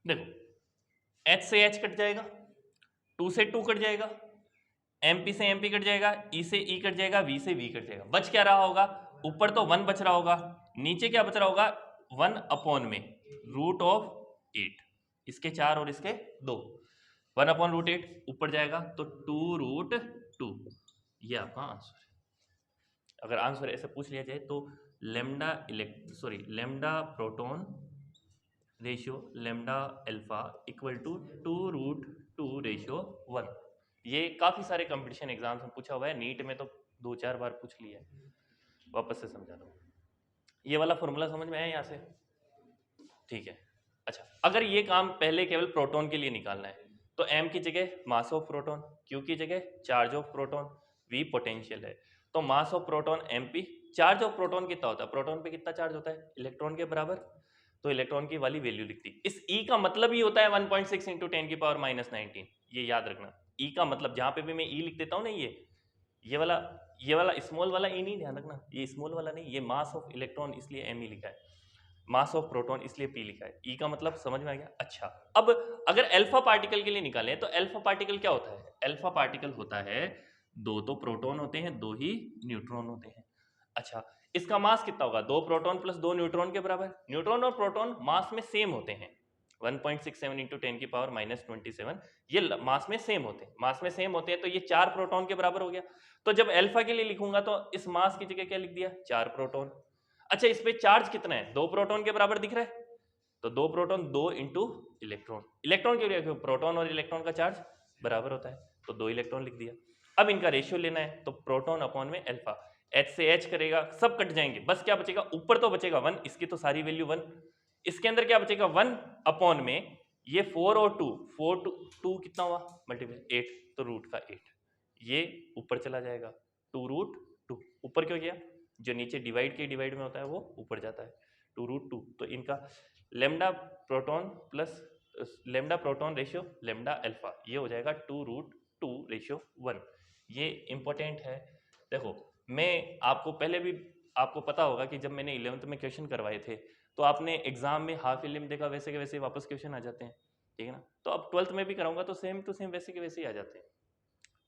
देखो h से h कट जाएगा, 2 से 2 कट जाएगा, mp से mp कट जाएगा, e से e कट जाएगा, v से v कट जाएगा। बच क्या रहा होगा, ऊपर तो 1 बच रहा होगा, नीचे क्या बच रहा होगा, 1 में रूट ऑफ 8, इसके 4 और इसके 2, 1/√8 ऊपर जाएगा तो 2√2, ये आपका आंसर है। अगर आंसर ऐसे पूछ लिया जाए तो lambda proton ratio lambda alpha equal to 2√2:1। ये काफ़ी सारे कंपटीशन एग्जाम्स में पूछा हुआ है, नीट में तो 2-4 बार पूछ लिया है। वापस से समझा दो, ये वाला फॉर्मूला समझ में आया यहाँ से? ठीक है। अच्छा, अगर ये काम पहले केवल प्रोटॉन के लिए निकालना है तो m की जगह मास ऑफ प्रोटॉन, q की जगह charge of proton, v potential है, तो mass of proton mp, charge of proton कितना होता है, प्रोटॉन पे कितना चार्ज होता है, इलेक्ट्रॉन के बराबर, तो इलेक्ट्रॉन की वाली वैल्यू लिखती है। इस e का मतलब ही होता है 1.6 इंटू 10⁻⁻19, ये याद रखना। e का मतलब, जहां पे भी मैं e लिख देता हूँ ना, ये वाला स्मॉल वाला e नहीं, ध्यान रखना, ये स्मॉल वाला नहीं, ये मास ऑफ इलेक्ट्रॉन इसलिए m ही लिखा है, मास ऑफ प्रोटॉन इसलिए p लिखा है। e का मतलब समझ में आ गया। अच्छा, अब अगर अल्फा पार्टिकल के लिए निकालें तो अल्फा पार्टिकल क्या होता है, अल्फा पार्टिकल होता है 2 तो प्रोटॉन होते हैं, 2 ही न्यूट्रॉन होते हैं। अच्छा, इसका मास कितना होगा, 2 प्रोटॉन प्लस 2 न्यूट्रॉन के बराबर। न्यूट्रॉन और प्रोटॉन मास में सेम होते हैं, 1.67 इंटू 10⁻⁻27, ये मास में सेम होते हैं, मास में सेम होते हैं, तो ये 4 प्रोटॉन के बराबर हो गया। तो जब अल्फा के लिए लिखूंगा तो इस मास की जगह क्या लिख दिया, 4 प्रोटॉन। अच्छा, इस पे चार्ज कितना है, 2 प्रोटॉन के बराबर दिख रहा है, तो 2 प्रोटॉन 2 इंटू इलेक्ट्रॉन, इलेक्ट्रॉन के लिए प्रोटॉन और इलेक्ट्रॉन का चार्ज बराबर होता है, तो 2 इलेक्ट्रॉन लिख दिया। अब इनका रेशियो लेना है, तो प्रोटॉन अपॉन में अल्फा, H से H करेगा, सब कट जाएंगे, बस क्या बचेगा, ऊपर तो बचेगा 1, इसकी तो सारी वैल्यू 1, इसके अंदर क्या बचेगा 1 अपॉन में ये 4 और 2, 4 2 कितना हुआ मल्टीप्लाई 8, तो रूट का 8, ये ऊपर चला जाएगा, 2√2 ऊपर क्यों गया, जो नीचे डिवाइड के डिवाइड में होता है वो ऊपर जाता है, 2√2, तो इनका lambda proton ratio lambda alpha, ये हो जाएगा 2√2:1। ये इंपॉर्टेंट है। देखो, मैं आपको पहले भी आपको पता होगा कि जब मैंने 11th में क्वेश्चन करवाए थे तो आपने एग्जाम में हाफ इलिम देखा, वैसे के वैसे वापस क्वेश्चन आ जाते हैं, ठीक है ना। तो अब 12th में भी कराऊंगा तो सेम टू सेम वैसे के वैसे ही आ जाते हैं,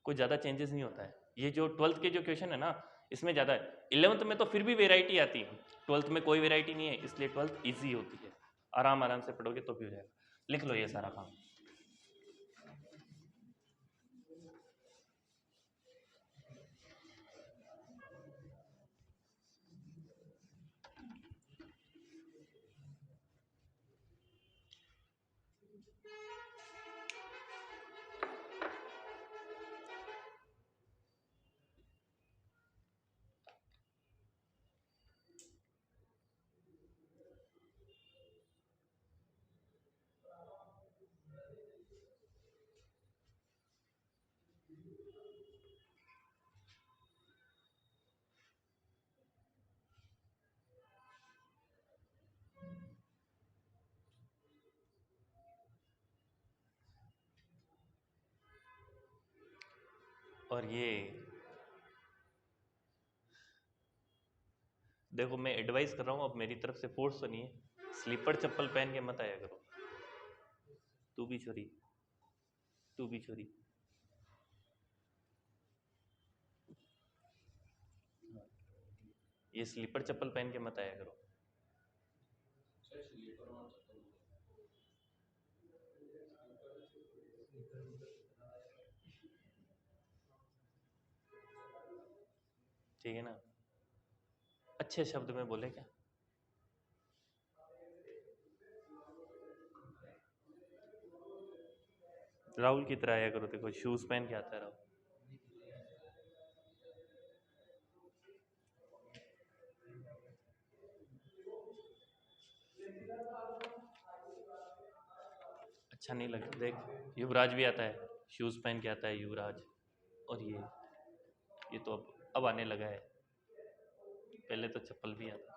कोई ज़्यादा चेंजेस नहीं होता है। ये जो 12th के जो क्वेश्चन है ना, इसमें ज़्यादा है, 11th में तो फिर भी वेराइटी आती है, 12th में कोई वेराइटी नहीं है, इसलिए 12th ईजी होती है, आराम आराम से पढ़ोगे तो भी हो जाएगा। लिख लो ये सारा काम। और ये देखो, मैं एडवाइस कर रहा हूँ, अब मेरी तरफ से फोर्स तो नहीं है, स्लीपर चप्पल पहन के मत आया करो, तू भी छोरी, तू भी छोरी। ये स्लीपर चप्पल पहन के मत आया करो। ठीक है ना, अच्छे शब्द में बोले क्या, राहुल की तरह आया करो, देखो शूज पहन के आता है राहुल। अच्छा नहीं लगता, देख युवराज भी आता है, शूज पहन के आता है युवराज, और ये तो अब आने लगा है, पहले तो चप्पल भी आता।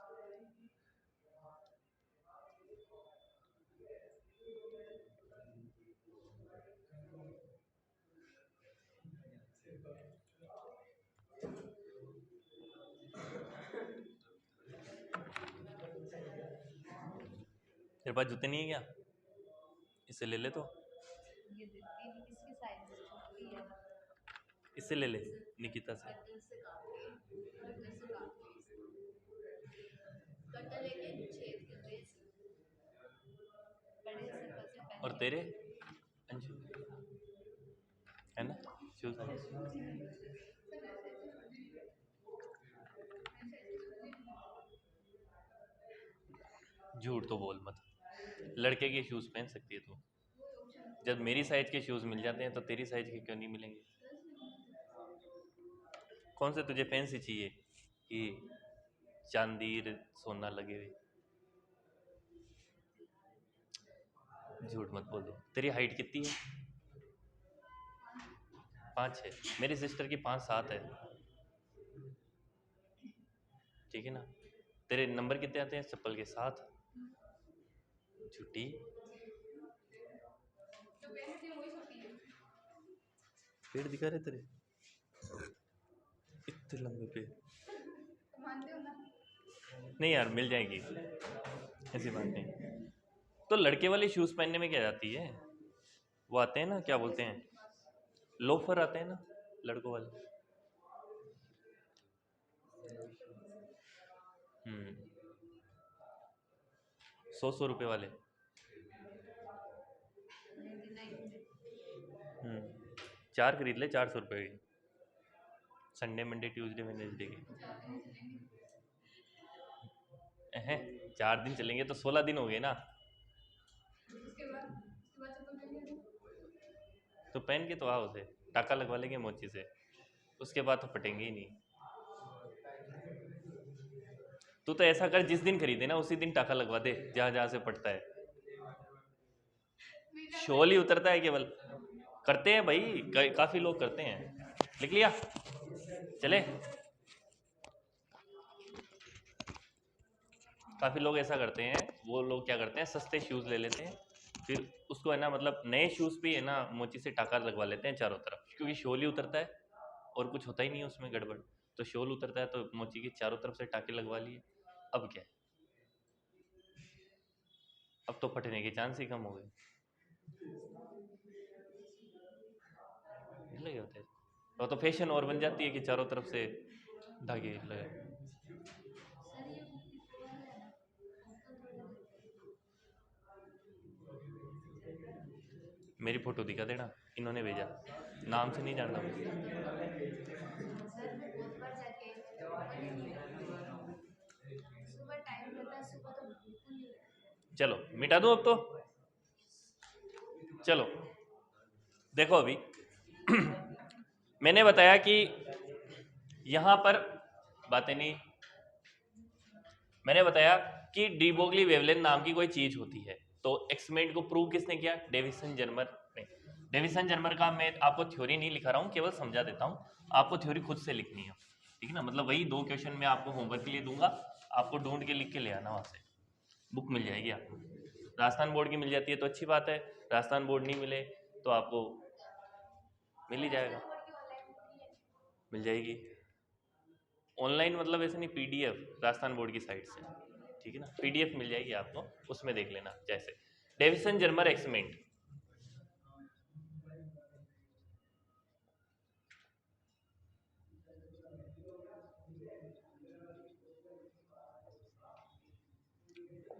तेरे पास जूते नहीं है क्या, इससे ले ले, तो इससे ले ले, निकिता से। और तेरे अंशु है ना शूज? झूठ तो बोल मत, लड़के के शूज पहन सकती है तू। जब मेरी साइज के शूज मिल जाते हैं तो तेरी साइज के क्यों नहीं मिलेंगे? कौन से तुझे फैंसी चाहिए कि चांदी सोना लगे हुए? झूठ मत बोलो। तेरी हाइट कितनी है? 5'6"। मेरी सिस्टर की 5'7" है, ठीक है ना? तेरे नंबर कितने आते हैं चप्पल के साथ? झूठी। पेड़ दिखा रहे तेरे इतने लंबे पेड़? नहीं यार मिल जाएगी, ऐसी बात नहीं। तो लड़के वाले शूज पहनने में क्या जाती है? वो आते हैं ना, क्या बोलते हैं, लोफर आते हैं ना लड़कों वाले। 100 रुपए वाले। 4 खरीद ले 400 रुपए की, संडे मंडे ट्यूसडे वेडनेसडे की। 4 दिन चलेंगे तो 16 दिन हो गए ना। तो पहन के तो आओ, उसे टाका लगवा लेंगे मोची से, उसके बाद तो फटेंगे ही नहीं। तू तो ऐसा कर, जिस दिन खरीदे ना उसी दिन टाका लगवा दे, जहां जहां से पड़ता है। शोल ही उतरता है केवल। करते हैं भाई, काफी लोग करते हैं। लिख लिया? चले। काफ़ी लोग ऐसा करते हैं, वो लोग क्या करते हैं, सस्ते शूज़ ले लेते हैं, फिर उसको है ना, मतलब नए शूज़ पे है ना मोची से टाका लगवा लेते हैं चारों तरफ, क्योंकि शोल ही उतरता है और कुछ होता ही नहीं है उसमें गड़बड़। तो शोल उतरता है तो मोची के चारों तरफ से टाके लगवा लिए। अब क्या है, अब तो फटने के चांस ही कम हो गए। लगे होते हैं और तो फैशन और बन जाती है कि चारों तरफ से धागे लगे। मेरी फोटो दिखा देना, इन्होंने भेजा, नाम से नहीं जानता मुझे। चलो मिटा दो अब तो। चलो देखो अभी मैंने बताया कि यहाँ पर बातें नहीं, मैंने बताया कि डी ब्रोगली वेवलेंथ नाम की कोई चीज होती है। तो एक्सपेरिमेंट को प्रूव किसने किया? डेविसन जर्मर ने। डेविसन जर्मर का मैं आपको थ्योरी नहीं लिखा रहा हूँ, केवल समझा देता हूँ, आपको थ्योरी खुद से लिखनी है, ठीक है ना? मतलब वही 2 क्वेश्चन मैं आपको होमवर्क के लिए दूंगा, आपको ढूंढ के लिख के ले आना, वहाँ से बुक मिल जाएगी आपको। राजस्थान बोर्ड की मिल जाती है तो अच्छी बात है, राजस्थान बोर्ड नहीं मिले तो आपको मिल ही जाएगा, मिल जाएगी ऑनलाइन, मतलब ऐसे नहीं, पीडीएफ राजस्थान बोर्ड की साइट से, ठीक है ना? पीडीएफ मिल जाएगी आपको, उसमें देख लेना। जैसे डेविसन जर्मर एक्सपेरिमेंट,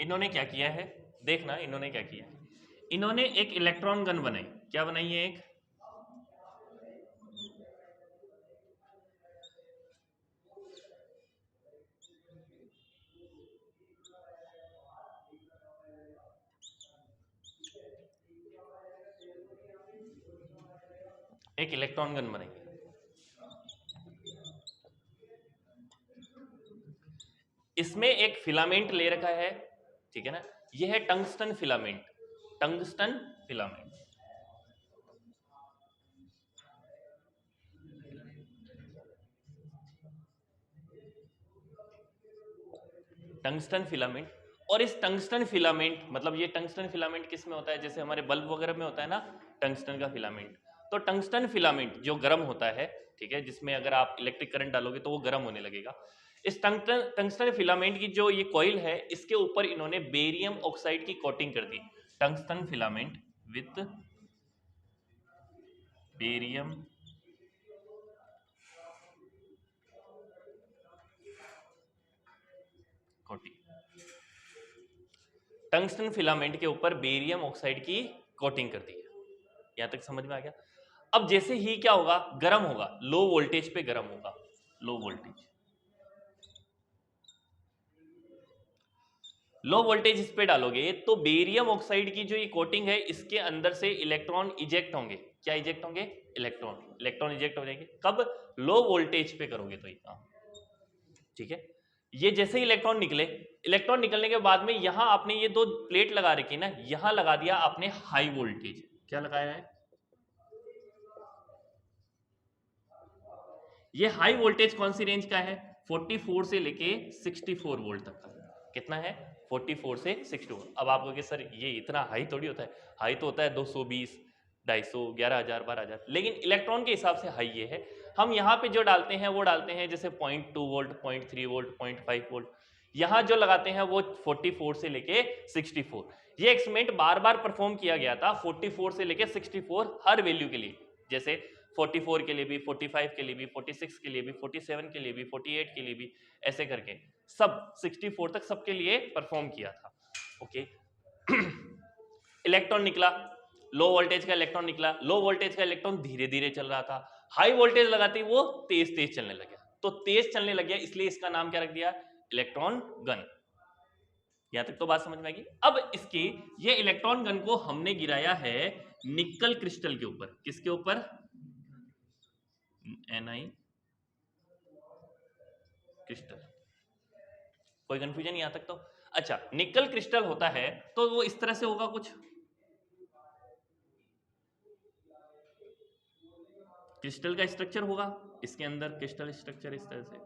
इन्होंने क्या किया है, देखना इन्होंने क्या किया है। इन्होंने एक इलेक्ट्रॉन गन बनाई। क्या बनाई है? एक इलेक्ट्रॉन गन बनाई है। इसमें एक फिलामेंट ले रखा है, ठीक है ना? यह है tungsten filament, tungsten filament. Tungsten filament. और इस टंगस्टन फिलामेंट, मतलब ये टंगस्टन फिलामेंट किस में होता है? जैसे हमारे बल्ब वगैरह में होता है ना टंगस्टन का फिलामेंट। तो टंगस्टन फिलामेंट जो गर्म होता है, ठीक है, जिसमें अगर आप इलेक्ट्रिक करंट डालोगे तो वो गर्म होने लगेगा। इस टंगस्टन फिलामेंट की जो ये कॉइल है, इसके ऊपर इन्होंने बेरियम ऑक्साइड की कोटिंग कर दी। Tungsten filament with barium coating, tungsten filament के ऊपर बेरियम ऑक्साइड की कोटिंग कर दी है। यहां तक समझ में आ गया। अब जैसे ही क्या होगा, गर्म होगा, लो वोल्टेज पे गर्म होगा, लो वोल्टेज, लो वोल्टेज इस पे डालोगे तो बेरियम ऑक्साइड की जो ये कोटिंग है इसके अंदर से इलेक्ट्रॉन इजेक्ट होंगे। क्या इजेक्ट होंगे? इलेक्ट्रॉन, इलेक्ट्रॉन इजेक्ट हो जाएंगे। कब? लो वोल्टेज पे करोगे तो ये काम, ठीक है। ये जैसे ही इलेक्ट्रॉन निकले, इलेक्ट्रॉन निकलने के बाद में यहां आपने ये दो प्लेट लगा रखी ना, यहां लगा दिया आपने हाई वोल्टेज। क्या लगाया है? ये हाई वोल्टेज कौन सी रेंज का है? 44 से लेके 64 वोल्ट तक का। कितना है? 44 से 64। अब आप कहोगे सर ये इतना हाई थोड़ी होता है, हाई तो होता है 220, 250, 11,000, 12,000, लेकिन इलेक्ट्रॉन के हिसाब से हाई ये है। हम यहाँ पे जो डालते हैं वो डालते हैं जैसे 0.2 वोल्ट, 0.3 वोल्ट, 0.5 वोल्ट। यहाँ जो लगाते हैं वो 44 से लेके 64। ये एक्सपेरिमेंट बार बार परफॉर्म किया गया था 44 से लेके 64 हर वैल्यू के लिए, जैसे 44 के लिए भी, 45 के लिए भी, 46 के लिए भी, 47 के लिए भी, 48 के लिए भी, ऐसे करके सब 64 तक सबके लिए परफॉर्म किया था। ओके। इलेक्ट्रॉन निकला, लो वोल्टेज का इलेक्ट्रॉन निकला, लो वोल्टेज का इलेक्ट्रॉन धीरे धीरे चल रहा था, हाई वोल्टेज लगाते ही वो तेज तेज चलने लगा। तो तेज चलने लग गया इसलिए इसका नाम क्या रख दिया? Electron gun. यहां तक तो बात समझ में आएगी। अब इसकी ये इलेक्ट्रॉन गन को हमने गिराया है निकल क्रिस्टल के ऊपर। किसके ऊपर? Ni crystal. कोई कंफ्यूजन यहां तक तो? अच्छा, निकल क्रिस्टल होता है तो वो इस तरह से होगा कुछ, क्रिस्टल का स्ट्रक्चर होगा, इसके अंदर क्रिस्टल स्ट्रक्चर इस तरह से।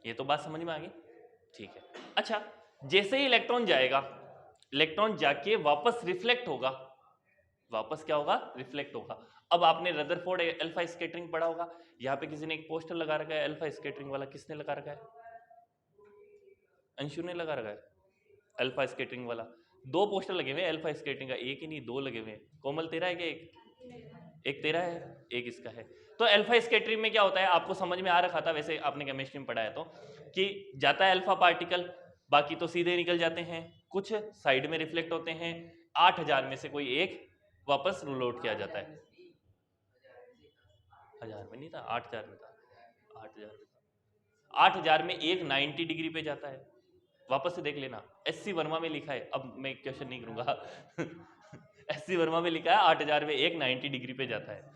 ये तो बात समझ में आ गई, ठीक है। अच्छा, जैसे ही इलेक्ट्रॉन जाएगा, इलेक्ट्रॉन जाके वापस रिफ्लेक्ट होगा, वापस क्या होगा? रिफ्लेक्ट होगा। अब आपने रदरफोर्ड अल्फा स्कैटरिंग पढ़ा होगा, यहाँ पे किसी ने एक पोस्टर लगा रखा है अल्फा स्कैटरिंग वाला। किसने लगा रखा है? अंशु ने लगा रखा है अल्फा स्कैटरिंग वाला। दो पोस्टर लगे हुए अल्फा स्कैटरिंग का, एक ही नहीं दो लगे हुए। कोमल तेरा है क्या? एक तेरा है, एक इसका है। तो अल्फा स्कैटरिंग में क्या होता है आपको समझ में आ रखा था, वैसे आपने केमिस्ट्री में पढ़ा है तो, कि जाता है अल्फा पार्टिकल, बाकी तो सीधे निकल जाते हैं, कुछ साइड में रिफ्लेक्ट होते हैं, 8000 में से कोई एक वापस रूल आउट किया जाता है। 1000 में नहीं था, 8000 में था, 8000 में था। 8000 में एक 90 डिग्री पे जाता है, वापस से देख लेना, एससी वर्मा में लिखा है। अब मैं क्वेश्चन नहीं करूंगा। एससी वर्मा में लिखा है 8000 में एक 90 डिग्री पे जाता है।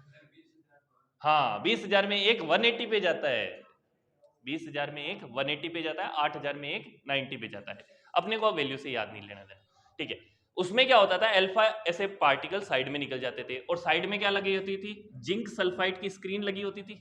हाँ, 20,000 में एक 180 पे जाता है, 20,000 में एक 180 पे जाता है, 8,000 में एक 90 पे जाता है। अपने को वैल्यू से याद नहीं लेना देना, ठीक है। उसमें क्या होता था, अल्फा ऐसे पार्टिकल साइड में निकल जाते थे, और साइड में क्या लगी होती थी? जिंक सल्फाइड की स्क्रीन लगी होती थी,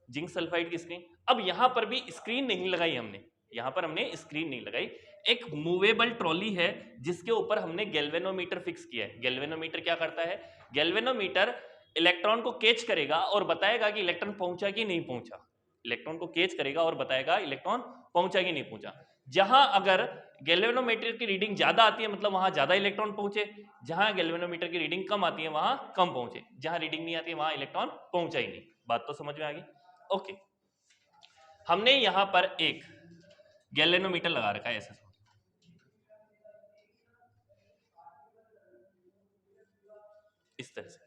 जिंक सल्फाइड की स्क्रीन। अब यहां पर भी स्क्रीन नहीं लगाई हमने, यहां पर हमने स्क्रीन नहीं लगाई, एक मूवेबल ट्रॉली है जिसके ऊपर हमने गैल्वेनोमीटर फिक्स किया है। गैल्वेनोमीटर क्या करता है? गैल्वेनोमीटर इलेक्ट्रॉन को कैच करेगा और बताएगा कि इलेक्ट्रॉन पहुंचा कि नहीं पहुंचा। इलेक्ट्रॉन को कैच करेगा और बताएगा इलेक्ट्रॉन पहुंचा कि नहीं पहुंचा। जहां अगर गैल्वेनोमीटर की रीडिंग ज्यादा आती है मतलब वहां ज्यादा इलेक्ट्रॉन पहुंचे, जहां गैल्वेनोमीटर की रीडिंग कम आती है वहां कम पहुंचे, जहां रीडिंग नहीं आती है वहां इलेक्ट्रॉन पहुंचा ही नहीं। बात तो समझ में आ गई? ओके। हमने यहां पर एक गैल्वेनोमीटर लगा रखा है ऐसा, इस तरह से।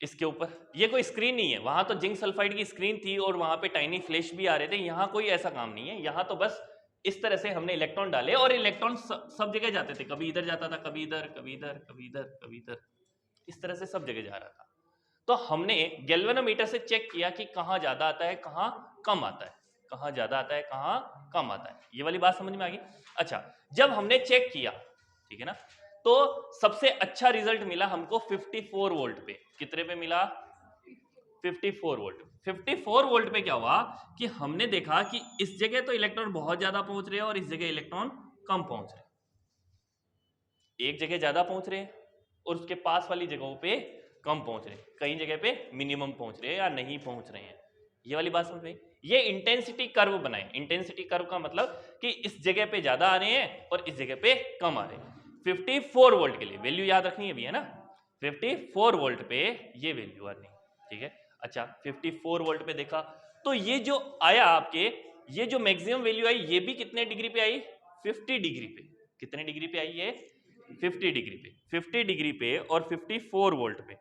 इसके ऊपर ये कोई स्क्रीन नहीं है, वहां तो जिंक सल्फाइड की स्क्रीन थी और वहां पे टाइनी फ्लैश भी आ रहे थे, यहां कोई ऐसा काम नहीं है। यहां तो बस इस तरह से हमने इलेक्ट्रॉन डाले और इलेक्ट्रॉन सब जगह जाते थे, कभी इधर जाता था, कभी इधर, कभी इधर, कभी इधर, कभी इधर, इस तरह से सब जगह जा रहा था। तो हमने गैल्वेनोमीटर से चेक किया कि कहाँ ज्यादा आता है कहाँ कम आता है, कहाँ ज्यादा आता है कहाँ कम आता है। ये वाली बात समझ में आ गई? अच्छा, जब हमने चेक किया, ठीक है ना, तो सबसे अच्छा रिजल्ट मिला हमको 54 वोल्ट पे। कितने पे मिला? 54 वोल्ट। 54 वोल्ट पे क्या हुआ कि हमने देखा कि इस जगह तो इलेक्ट्रॉन बहुत ज्यादा पहुंच रहे हैं और इस जगह इलेक्ट्रॉन कम पहुंच रहे हैं। एक जगह ज्यादा पहुंच रहे हैं और उसके पास वाली जगहों पे कम पहुंच रहे हैं, कई जगह पे मिनिमम पहुंच रहे हैं या नहीं पहुंच रहे हैं। ये वाली बात समझ में? ये इंटेंसिटी कर्व बनाए। इंटेंसिटी कर्व का मतलब कि इस जगह पे ज्यादा आ रहे हैं और इस जगह पे कम आ रहे हैं। 54 वोल्ट के लिए वैल्यू याद रखनी है भी, है ना? 54 वोल्ट पे ये वैल्यू आनी, ठीक है। अच्छा 54 वोल्ट पे देखा तो ये जो आया आपके, ये जो मैक्सिमम वैल्यू आई ये भी कितने डिग्री पे आई, 50 डिग्री पे। कितने डिग्री पे आई ये, 50 डिग्री पे, 50 डिग्री पे और 54 वोल्ट पे।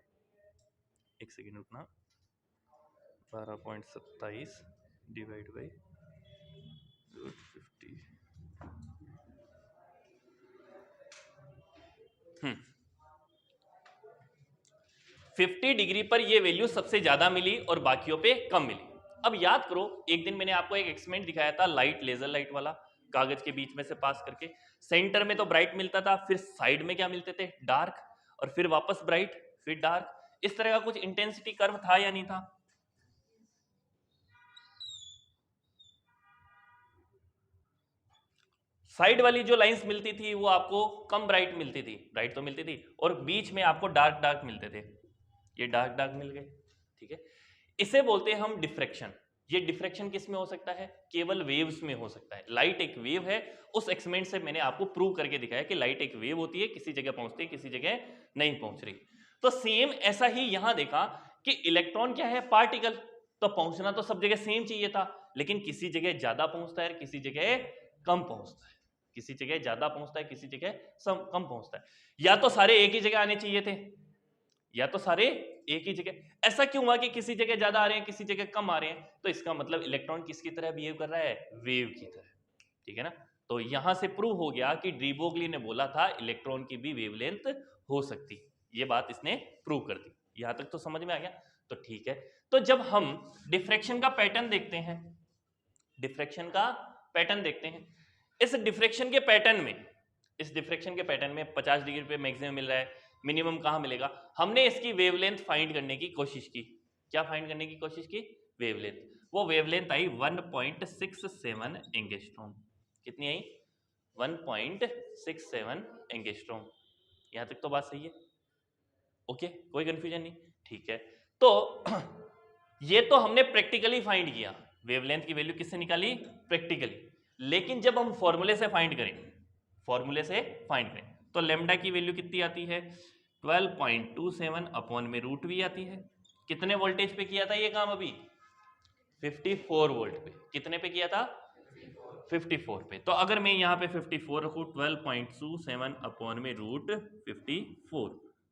एक सेकेंड रुकना, 12.27 डिवाइड बाई 50। 50 डिग्री पर ये वैल्यू सबसे ज्यादा मिली और बाकियों पे कम मिली। अब याद करो एक दिन मैंने आपको एक एक्सपेरिमेंट दिखाया था लाइट, लेजर लाइट वाला, कागज के बीच में से पास करके, सेंटर में तो ब्राइट मिलता था, फिर साइड में क्या मिलते थे, डार्क, और फिर वापस ब्राइट, फिर डार्क। इस तरह का कुछ इंटेंसिटी कर्व था या नहीं था? साइड वाली जो लाइंस मिलती थी वो आपको कम ब्राइट मिलती थी, ब्राइट तो मिलती थी, और बीच में आपको डार्क डार्क मिलते थे। ये डार्क डार्क मिल गए, ठीक है। इसे बोलते हैं हम डिफ्रैक्शन। ये डिफ्रैक्शन किस में हो सकता है, केवल वेव्स में हो सकता है। लाइट एक वेव है, उस एक्सपेरिमेंट से मैंने आपको प्रूव करके दिखाया कि लाइट एक वेव होती है, किसी जगह पहुंचती है, किसी जगह नहीं पहुंच रही। तो सेम ऐसा ही यहां देखा कि इलेक्ट्रॉन क्या है, पार्टिकल, तो पहुंचना तो सब जगह सेम चाहिए था, लेकिन किसी जगह ज्यादा पहुंचता है, किसी जगह कम पहुंचता है, किसी जगह ज्यादा पहुंचता है, किसी जगह कम पहुंचता है। या तो सारे एक ही जगह आने चाहिए थे, या तो सारे एक ही जगह। ऐसा क्यों हुआ कि किसी जगह ज्यादा आ रहे हैं, किसी जगह कम आ रहे हैं? तो इसका मतलब इलेक्ट्रॉन किसकी तरह बिहेव कर रहा है, वेव की तरह, ठीक है ना। तो यहां से प्रूव हो गया कि डी ब्रोगली ने बोला था इलेक्ट्रॉन की भी वेवलेंथ हो सकती, ये बात इसने प्रूव कर दी। यहां तक तो समझ में आ गया? तो ठीक है। तो जब हम डिफ्रैक्शन का पैटर्न देखते हैं, डिफ्रैक्शन का पैटर्न देखते हैं, इस डिफ्रैक्शन के पैटर्न में, इस डिफ्रैक्शन के पैटर्न में 50 डिग्री पे मैक्सिमम मिल रहा है, मिनिमम कहां मिलेगा? हमने इसकी वेवलेंथ फाइंड करने की कोशिश की। क्या फाइंड करने की कोशिश की? वेवलेंथ। वो वेवलेंथ आई 1.67 एंगस्ट्रॉम। कितनी आई? 1.67 एंगस्ट्रॉम। यहां तक तो बात सही है, ओके, कोई कंफ्यूजन नहीं, ठीक है। तो ये तो हमने प्रैक्टिकली फाइंड किया, वेवलेंथ की वैल्यू किससे निकाली? प्रैक्टिकली। लेकिन जब हम फॉर्मूले से फाइंड करें, फॉर्मूले से फाइंड करें, तो लेमडा की वैल्यू कितनी आती है? 12.27 अपॉन में रूट वी आती है। कितने वोल्टेज पे किया था ये काम अभी? 54 वोल्ट पे। कितने पे किया था? 54 पे। तो अगर मैं यहाँ पे 54 रखूँ, 12.27 अपॉन में रूट 54,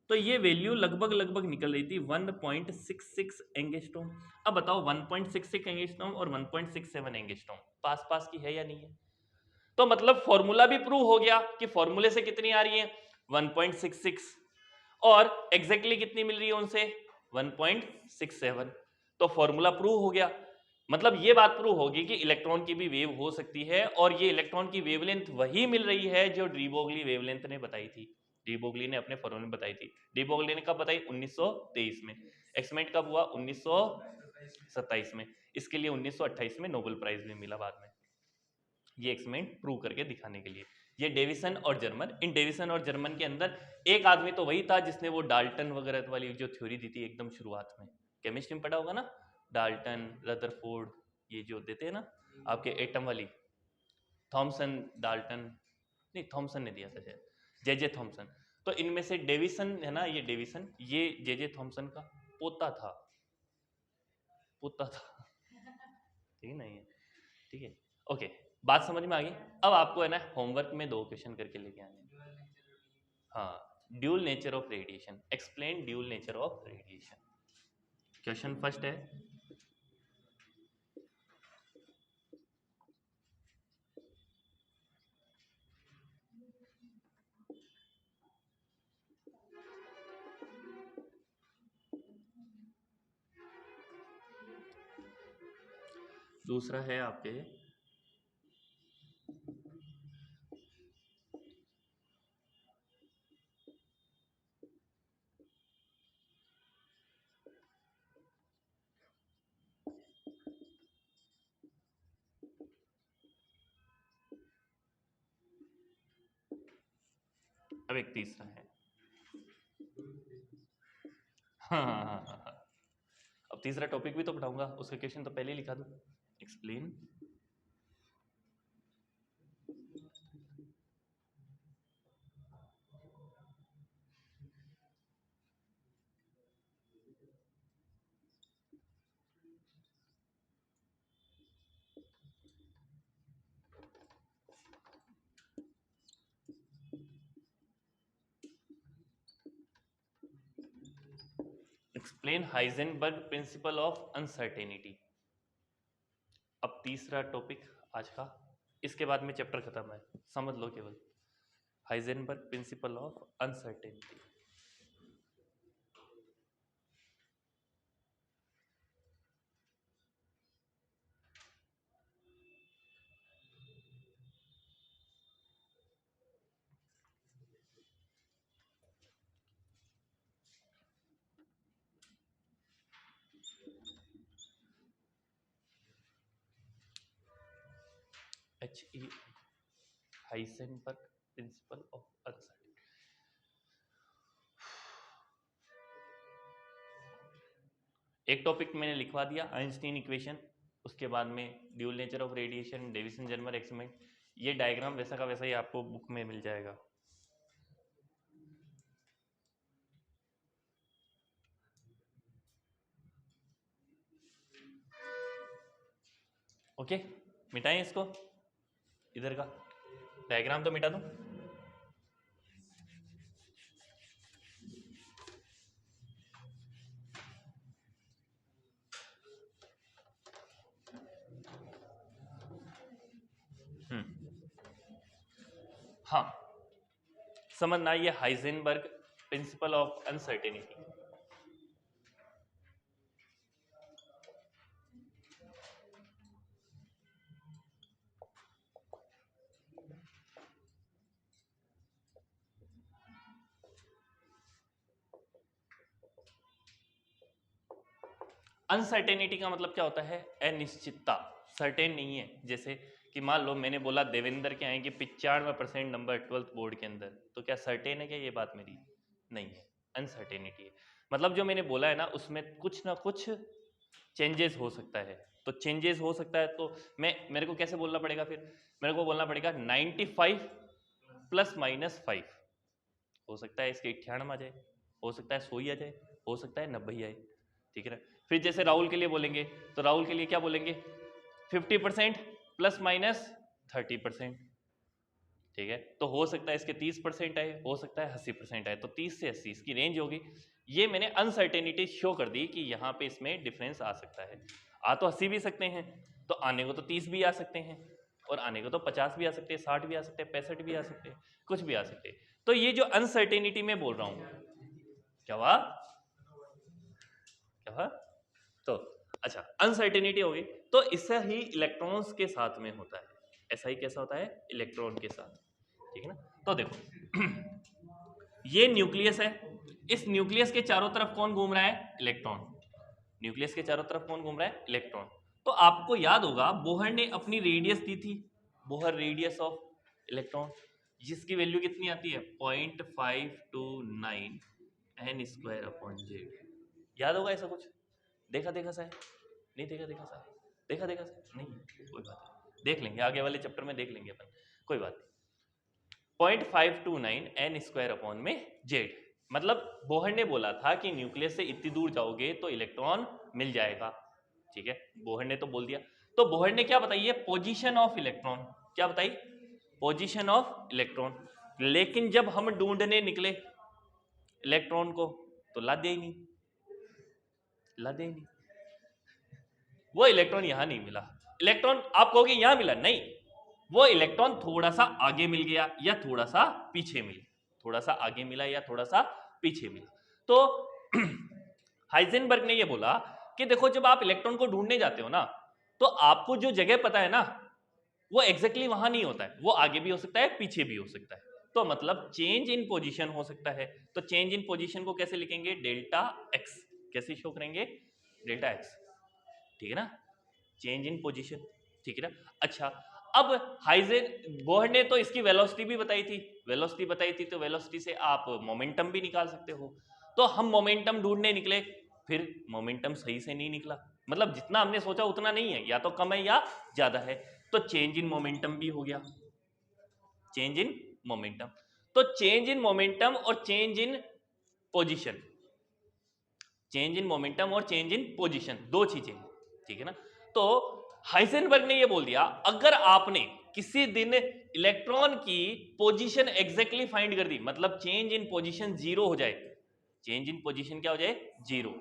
तो ये वैल्यू लगभग लगभग निकल रही थी 1.66 एंगस्ट्रॉम। अब बताओ 1.66 एंगस्ट्रॉम और 1.67 एंगस्ट्रॉम पास पास की है या नहीं है? तो मतलब फॉर्मूला भी प्रूव हो गया कि फॉर्मूले से कितनी आ रही है, 1.66, और एग्जैक्टली कितनी मिल रही है उनसे, 1.67। तो फॉर्मूला प्रूव हो गया। मतलब ये बात प्रूव होगी कि इलेक्ट्रॉन की भी वेव हो सकती है, और ये इलेक्ट्रॉन की वेवलेंथ वही मिल रही है जो डी ब्रोगली वेवलेंथ ने बताई थी। डी ब्रोगली ने अपने फॉर्मूले में बताई थी। डी ब्रोगली ने कब बताई? 1923 में। एक्सपेरिमेंट कब हुआ? 1927 में। इसके लिए 1928 में नोबेल प्राइज भी मिला बाद में, ये एक्सपेरिमेंट प्रूव करके दिखाने के लिए। ये डेविसन और जर्मन, इन डेविसन और जर्मन के अंदर एक आदमी तो वही था जिसने वो डाल्टन वगैरह वाली जो थ्योरी दी थी एकदम शुरुआत में, केमिस्ट्री में पढ़ा होगा ना, डाल्टन, रदरफोर्ड, ये जो देते हैं ना आपके एटम वाली, थॉमसन, डाल्टन, नहीं थॉमसन ने दिया था शायद, जे जे थॉमसन। तो इनमें से डेविसन है ना, ये डेविसन, ये जे जे थॉमसन का पोता था, पोता था, ठीक है ना ये, ठीक है, ओके। बात समझ में आ गई? अब आपको है ना होमवर्क में 2 क्वेश्चन करके लेके आने हैं। हाँ, dual nature of radiation, explain dual nature of radiation. Question first है, दूसरा है आपके अब एक तीसरा है, हाँ हाँ हाँ हाँ हाँ। अब तीसरा टॉपिक भी तो पढ़ाऊंगा, उसका क्वेश्चन तो पहले ही लिखा दूं। Explain explain Heisenberg principle of uncertainty. अब तीसरा टॉपिक आज का, इसके बाद में चैप्टर खत्म है, समझ लो केवल Heisenberg principle of uncertainty. HE Heisenberg principle of uncertainty. एक टॉपिक मैंने लिखवा दिया आइंस्टीन इक्वेशन, उसके बाद में dual nature of radiation, Davisson Germer experiment. ये डायग्राम वैसा का वैसा ही आपको बुक में मिल जाएगा। ओके, मिटाएं इसको, इधर का डायग्राम तो मिटा दूं। हाँ, समझना ये Heisenberg principle of uncertainty. Uncertainty का मतलब क्या होता है? अनिश्चितता, सर्टेन नहीं है। जैसे कि मान लो मैंने बोला देवेंद्र के आएंगे 95% नंबर 12th बोर्ड के अंदर, तो क्या सर्टेन है क्या ये बात मेरी? नहीं है, अनसर्टेनिटी है। मतलब जो मैंने बोला है ना, उसमें कुछ ना कुछ चेंजेस हो सकता है। तो चेंजेस हो सकता है तो मेरे को कैसे बोलना पड़ेगा? फिर मेरे को बोलना पड़ेगा 95 ± 5। हो सकता है इसके 98 आ जाए, हो सकता है 100 आ जाए, हो सकता है 90 आए, ठीक है ना। फिर जैसे राहुल के लिए बोलेंगे तो राहुल के लिए क्या बोलेंगे? 50% ± 30%, ठीक है। तो हो सकता है इसके 30% आए, हो सकता है 80% आए, तो 30 से 80 इसकी रेंज होगी। ये मैंने अनसर्टेनिटी शो कर दी कि यहाँ पे इसमें डिफरेंस आ सकता है। आ तो 80 भी सकते हैं, तो आने को तो 30 भी आ सकते हैं, और आने को तो 50 भी आ सकते हैं, 60 भी आ सकते हैं, 65 भी आ सकते हैं, कुछ भी आ सकते हैं। तो ये जो अनसर्टेनिटी में बोल रहा हूँ, क्या हुआ? क्या हुआ? तो अच्छा, अनसर्टेनिटी होगी तो इससे ही इलेक्ट्रॉन्स के साथ में होता है। ऐसा ही कैसा होता है? इलेक्ट्रॉन के साथ, ठीक है ना। तो देखो ये न्यूक्लियस है, इस न्यूक्लियस के चारों तरफ कौन घूम रहा है? इलेक्ट्रॉन। न्यूक्लियस के चारों तरफ कौन घूम रहा है? इलेक्ट्रॉन। तो आपको याद होगा बोहर ने अपनी रेडियस दी थी, बोहर रेडियस ऑफ इलेक्ट्रॉन, जिसकी वैल्यू कितनी आती है? 0.529 n²/z। याद होगा ऐसा कुछ? देखा सा है? नहीं देखा सा है? देखा सा है? नहीं, कोई बात नहीं, देख लेंगे आगे वाले चैप्टर में, देख लेंगे अपन, कोई बात नहीं। 0.529 n²/z। मतलब बोहर ने बोला था कि न्यूक्लियस से इतनी दूर जाओगे तो इलेक्ट्रॉन मिल जाएगा, ठीक है। बोहर ने तो बोल दिया। तो बोहर ने क्या बताई है? Position of electron. क्या बताई? Position of electron. लेकिन जब हम ढूंढने निकले इलेक्ट्रॉन को तो ला दिया ही नहीं, ला दिया ही नहीं। वो इलेक्ट्रॉन यहां नहीं मिला। इलेक्ट्रॉन आप कहोगे यहां मिला, नहीं, वो इलेक्ट्रॉन थोड़ा सा आगे मिल गया या थोड़ा सा पीछे मिला, थोड़ा सा आगे मिला या थोड़ा सा पीछे मिला। तो हाइजेनबर्ग ने ये बोला कि देखो जब आप इलेक्ट्रॉन को ढूंढने जाते हो ना, तो आपको जो जगह पता है ना, वो एग्जैक्टली वहां नहीं होता है, वो आगे भी हो सकता है, पीछे भी हो सकता है। तो मतलब चेंज इन पोजीशन हो सकता है। तो चेंज इन पोजीशन को कैसे लिखेंगे? Delta x. कैसे शो करेंगे? डेल्टा एक्स, ठीक है ना, चेंज इन पोजीशन, ठीक है ना। अच्छा, अब बोहर ने तो इसकी वेलोसिटी भी बताई थी, वेलोसिटी बताई थी, तो वेलोसिटी से आप मोमेंटम भी निकाल सकते हो। तो हम मोमेंटम ढूंढने निकले, फिर मोमेंटम सही से नहीं निकला, मतलब जितना हमने सोचा उतना नहीं है, या तो कम है या ज्यादा है। तो चेंज इन मोमेंटम भी हो गया, चेंज इन मोमेंटम। तो चेंज इन मोमेंटम और change in position, change in momentum और चेंज इन पोजीशन, दो चीजें, ठीक है ना। तो हाइजेनबर्ग ने ये बोल दिया, अगर आपने किसी दिन इलेक्ट्रॉन की पोजीशन एग्जैक्टली फाइंड कर दी, मतलब चेंज इन पोजीशन 0 हो जाए, चेंज इन पोजीशन क्या हो जाए? 0,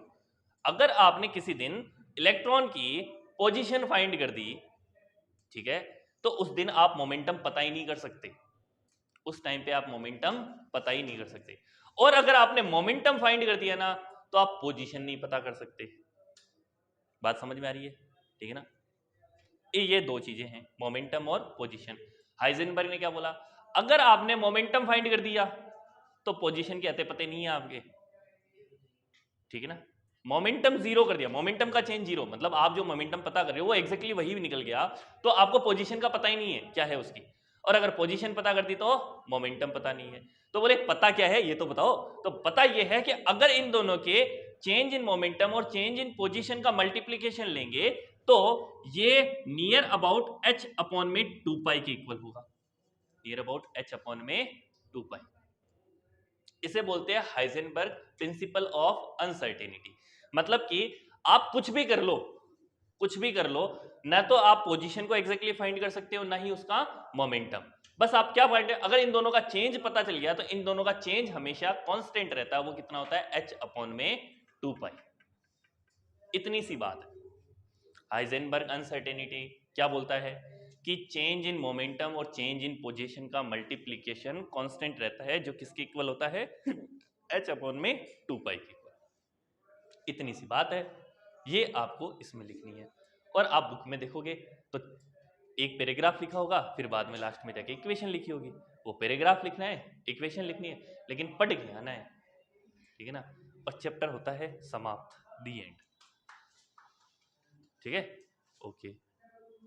अगर आपने किसी दिन इलेक्ट्रॉन की पोजीशन फाइंड कर दी, ठीक है, तो उस दिन आप मोमेंटम पता ही नहीं कर सकते, उस टाइम पे आप मोमेंटम पता ही नहीं कर सकते। और अगर आपने मोमेंटम फाइंड कर दिया ना, तो आप पोजीशन नहीं पता कर सकते। बात समझ में आ रही है? ठीक है ना? ये दो चीजें हैं, मोमेंटम और पोजीशन। हाइजेनबर्ग ने क्या बोला, अगर आपने मोमेंटम फाइंड कर दिया तो पोजीशन के अते पते नहीं है आपके, ठीक है ना? मोमेंटम जीरो कर दिया, मोमेंटम का चेंज जीरो, मतलब आप जो मोमेंटम पता कर रहे हो वो एग्जैक्टली वही निकल गया, तो आपको पोजीशन का पता ही नहीं है क्या है उसकी। और अगर पोजीशन पता कर दी तो मोमेंटम पता नहीं है। तो बोले पता क्या है ये तो बताओ। तो पता ये है कि अगर इन दोनों के चेंज इन मोमेंटम और चेंज इन पोजीशन का मल्टीप्लीकेशन लेंगे तो ये नियर अबाउट h अपॉन में 2 पाई के इक्वल होगा, नियर अबाउट h अपॉन में 2 पाई। इसे बोलते हैं हाइजेनबर्ग प्रिंसिपल ऑफ अनसर्टेनिटी। मतलब कि आप कुछ भी कर लो, कुछ भी कर लो, ना तो आप पोजीशन को एग्जैक्टली फाइंड कर सकते हो ना ही उसका मोमेंटम। बस आप क्या फाइंड, अगर इन दोनों का चेंज पता चल गया तो इन दोनों का चेंज हमेशा कांस्टेंट रहता है, वो कितना होता है h अपॉन में 2 पाई। इतनी सी बात है। हाइजेनबर्ग अनसर्टेनिटी क्या बोलता है कि चेंज इन मोमेंटम और चेंज इन पोजीशन का मल्टीप्लीकेशन कांस्टेंट रहता है, जो किसके इक्वल होता है h अपॉन में 2 पाई के इक्वल। इतनी सी बात है, ये आपको इसमें लिखनी है। और आप बुक में देखोगे तो एक पैराग्राफ लिखा होगा, फिर बाद में लास्ट में जाके इक्वेशन लिखी होगी। वो पैराग्राफ लिखना है, इक्वेशन लिखनी है, लेकिन पढ़ के आना है, ठीक है ना? और चैप्टर होता है समाप्त, दी एंड। ठीक है, ओके।